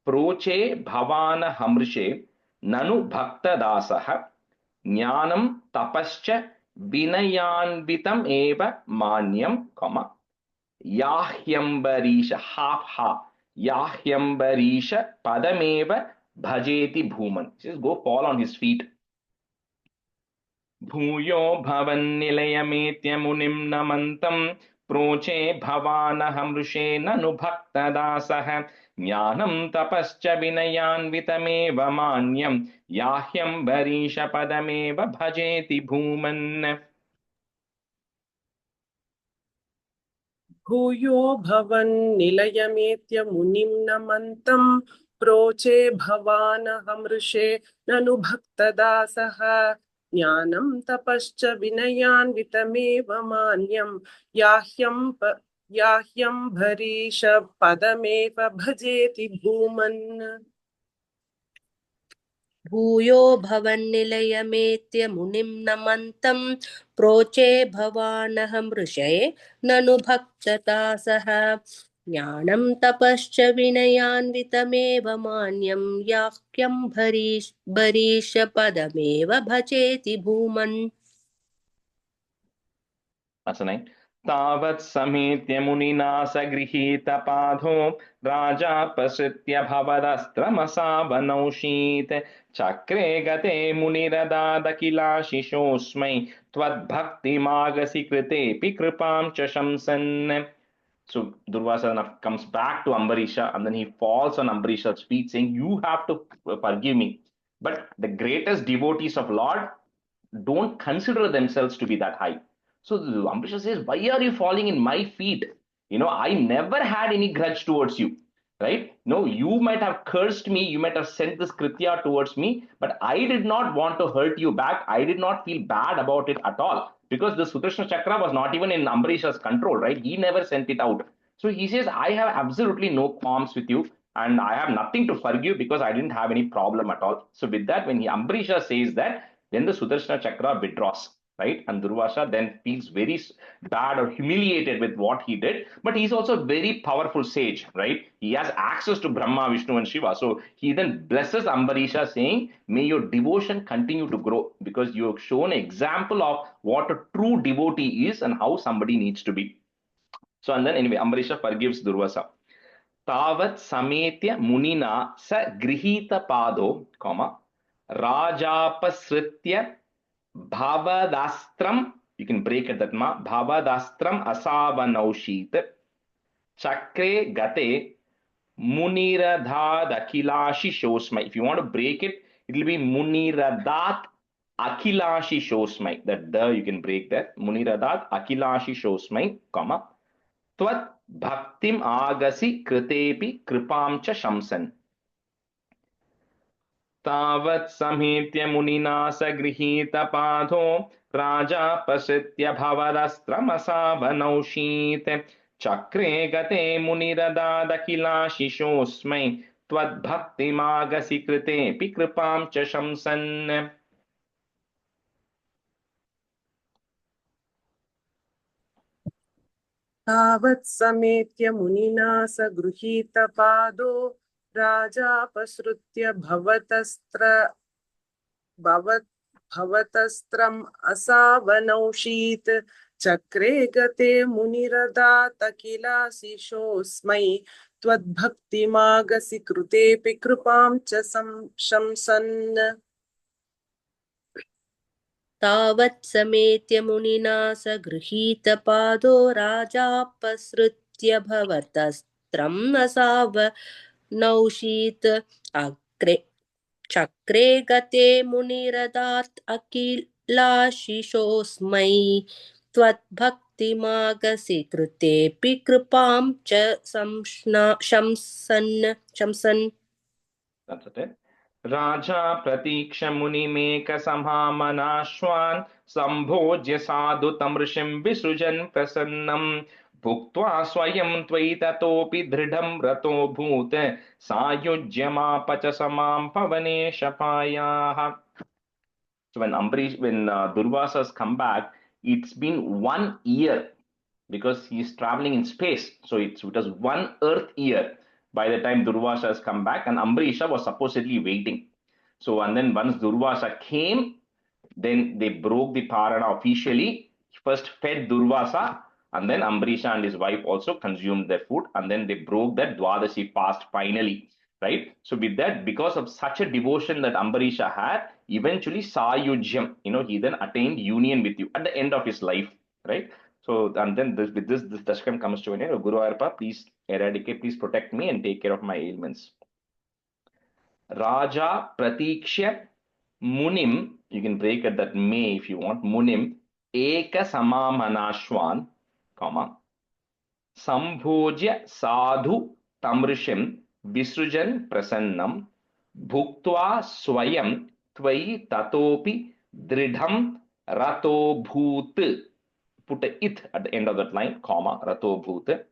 Speaker 1: Proche Bhavana Hamrishe Nanu Bhakta Dasaha Jnanam Tapascha Vinayanvitam Eva Manyam, comma, Yahyambarisha, half ha, Yahyambarisha Padameva Bhajeti Bhuman. He says, go fall on his feet. भूयो भवन्निलयमेत्य मुनिं नमन्तं प्रोचे भवानहमृषे ननु भक्तदासः ज्ञानं तपश्च विनयान्वितमेव मान्यं याह्यम्बरीशपदमेव भजेति भूमन्
Speaker 6: भूयो भवन्निलयमेत्य मुनिं नमन्तं प्रोचे भवानहमृषे ननु भक्तदासः ज्ञानं तपश्च विनयान्वितमेव मान्यं याह्यम्बरीश पदमेव भजेति भूमन्
Speaker 4: भूयो भवन्निलयमेत्य मुनिं नमन्तं प्रोचे भवानहं ऋषये ननु भक्तदासः ज्ञानं तपश्च विनयान्वितमेव मान्यं याह्यं बरीशपदमेव भजेति भूमन्
Speaker 1: असनैन् तावत् समेत्य मुनिना स गृहीतपादो राजापसृत्य भवदस्त्रमसावनौषीत् चक्रे गते मुनिरदादखिलाशिषोऽस्मै त्वद्भक्तिमागसि कृतेऽपि कृपां च शंसन्. So Durvasa comes back to Ambarisha and then he falls on Ambarisha's feet saying, you have to forgive me. But the greatest devotees of Lord don't consider themselves to be that high. So Ambarisha says, why are you falling in my feet? I never had any grudge towards you, right? No, you might have cursed me, you might have sent this kritya towards me, but I did not want to hurt you back. I did not feel bad about it at all because the Sudarshana Chakra was not even in Ambarisha's control, right? He never sent it out. So he says, I have absolutely no qualms with you and I have nothing to forgive because I didn't have any problem at all. So with that, when Ambarisha says that, then the Sudarshana Chakra withdraws, right? And Durvasa then feels very bad or humiliated with what he did, but he's also a very powerful sage, right? He has access to Brahma, Vishnu, and Shiva. So he then blesses Ambarisha, saying, may your devotion continue to grow because you have shown an example of what a true devotee is and how somebody needs to be. So, and then anyway, Ambarisha forgives Durvasa. Tavat sametya munina sa grihita pado, rajapasritya bhavadastram, you can break it that ma, bhavadastram asavanaushit, chakre gate muniradhat akhilashi shosmai. If you want to break it, it will be muniradhat akhilashi shosmai. That you can break that. Muniradhat akhilashi shosmai, comma. Tvat bhaktim agasi kritepi kripam cha shamsan. तावत् समेत्य मुनिना स गृहीतपादो राजापसृत्य भवदस्त्रमसावनौषीत् चक्रे गते मुनिरदादखिलाशिषोऽस्मै त्वद्भक्तिमागसि कृतेऽपि कृपां च शंसन्.
Speaker 6: तावत् समेत्य मुनिना स गृहीतपादो राजापसृत्य भवतस्त्रम् असावनौषीत् चक्रे गते मुनिरदात् अखिलाशिषोऽस्मै त्वद्भक्तिमागसि कृतेऽपि कृपां च शंसन्.
Speaker 4: तावत् समेत्य मुनिना स गृहीतपादो राजापसृत्य भवतस्त्रम् असावनौषीत् चक्रे गते मुनिरदात् अखिलाशिषोऽस्मै त्वद्भक्तिमागसि कृतेऽपि कृपां च शंसन्.
Speaker 1: That's it. Raja pratīksha munimeka samhamanaśvān sambhojya sadhu tamrishim visujan prasannam bhuktva swayam tvai tatopi dridham rato bhūt sayujyamapacha samam pavane shapayah. So when Durvasa's come back, it's been 1 year because he's traveling in space. So it was 1 Earth year by the time Durvasa has come back, and Ambarisha was supposedly waiting. So, and then once Durvasa came, then they broke the Parana officially. First fed Durvasa, and then Ambarisha and his wife also consumed their food, and then they broke that Dwadashi fast finally. right? So with that, because of such a devotion that Ambarisha had, eventually Sayujyam, he then attained union with you at the end of his life, right? So, and then this Dashakam comes to an end. Guru Arpa, please eradicate, please protect me and take care of my ailments. Raja Pratikshya Munim, you can break at that may if you want, Munim, Eka Samamanashwan, comma, Sambhojya Sadhu Tamrishim Visrujan Prasannam Bhuktva Swayam Tvayi Tatopi Dridham Rato Bhut. Put a it at the end of that line, comma, Rato Bhut.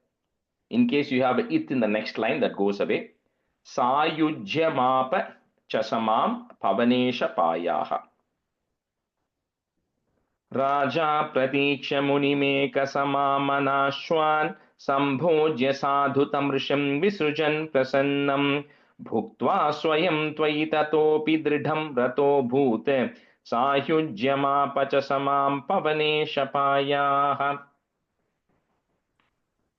Speaker 1: In case you have a it in the next line, that goes away. Sayujyamapa Chasamam Pavanesha Payaha. Raja Pratiksha Munimeka Samamanashwan Sambhojya Sadhutam Risham Visrujan Prasannam Bhuktva Swayam Tvayitatopi Dridham Rato Bhute Sayujyama Pachasamam Pavanesha Payaha.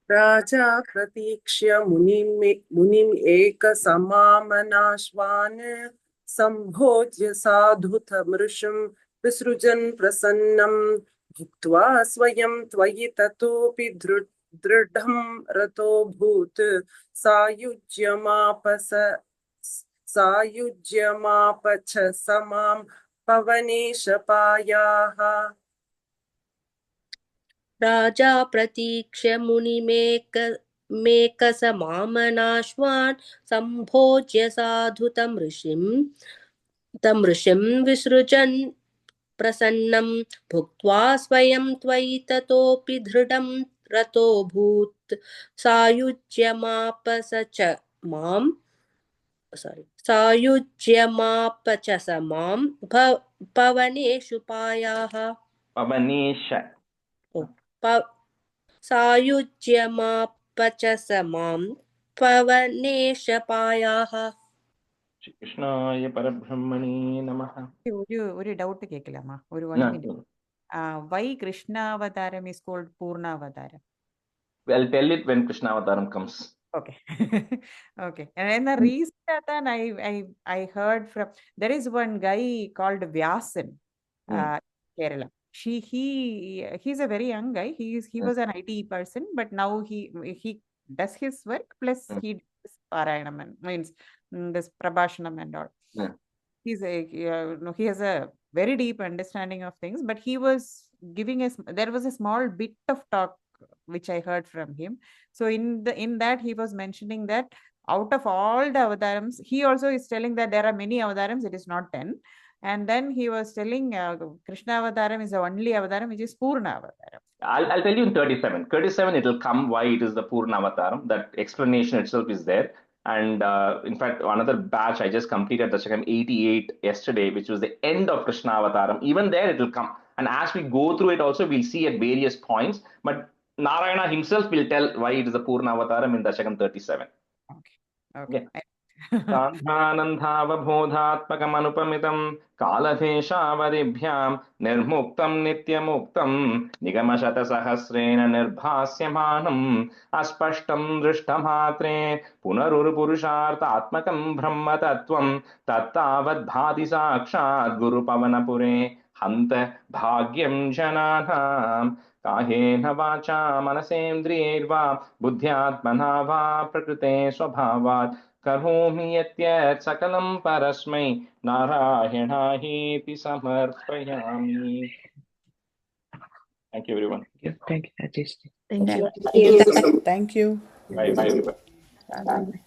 Speaker 6: Raja Pratikshya Munim Eka Samamanashvan Sambhojya Sadhutamrisham Visrujan Prasannam Bhuktva Swayam Tvayi Tatopi Dridham Rato Bhut Sayujyamapacha Samam Pavanesha Payaha.
Speaker 4: Raja Pratikshya Munimeka-Samamanashwan Sambhojya Sadhu Tamrishim Visrujan Prasannam Bhuktva Swayam Tvayi Tatopi Dridam Rato Bhut Sayujyamapacha Samam Pavaneshu Payaha.
Speaker 1: Pavanesha.
Speaker 4: Sayujyamapachasamam Pavanesha Payaha.
Speaker 1: Shri Krishnaya Parabrahmane Namaha.
Speaker 5: ഒരു doubt കേൾക്കലാമാ ഒരു 1 minute. Why Krishna Avataram is called Purna Avataram?
Speaker 1: I'll tell it when Krishna Avataram comes.
Speaker 5: Okay. Okay. And the reason that I heard from, there is one guy called Vyasan, Kerala. He's a very young guy. He was an IT person, but now he does his work plus he does Parayanam, means this Prabhashanam and all. He has a very deep understanding of things, but he was giving there was a small bit of talk which I heard from him. So in that he was mentioning that out of all the avatarams, he also is telling that there are many avatarams, it is not 10. And then he was telling Krishna Avataram is the only Avataram which is Purna Avataram.
Speaker 1: I'll tell you in 37. 37 it will come why it is the Purna Avataram. That explanation itself is there. And in fact, another batch I just completed, Dasakam 88 yesterday, which was the end of Krishna Avataram. Even there it will come. And as we go through it also, we'll see at various points. But Narayana himself will tell why it is the Purna Avataram in Dasakam 37.
Speaker 5: Okay.
Speaker 1: Sadhanandhavabodhatmakamanupamitam kaladeshavadibhyam nirmuktam nityamuktam nigamashatasahasrena nirbhasyamanam aspashtam drishtamatre punarurupurusharthatmakam brahmatattvam tattavadbhati sakshat gurupavanapure hanta bhagyam jananam काहेन वाचा मनसेन्द्रियैर्वा बुद्ध्यात्मना वा प्रकृते स्वभावात् करोमि यत् सकलं परस्मै नारायणायेति समर्पयामि. Thank you, everyone.
Speaker 3: Thank you, Rajesh.
Speaker 4: Thank you.
Speaker 3: Thank you.
Speaker 1: Bye, everybody.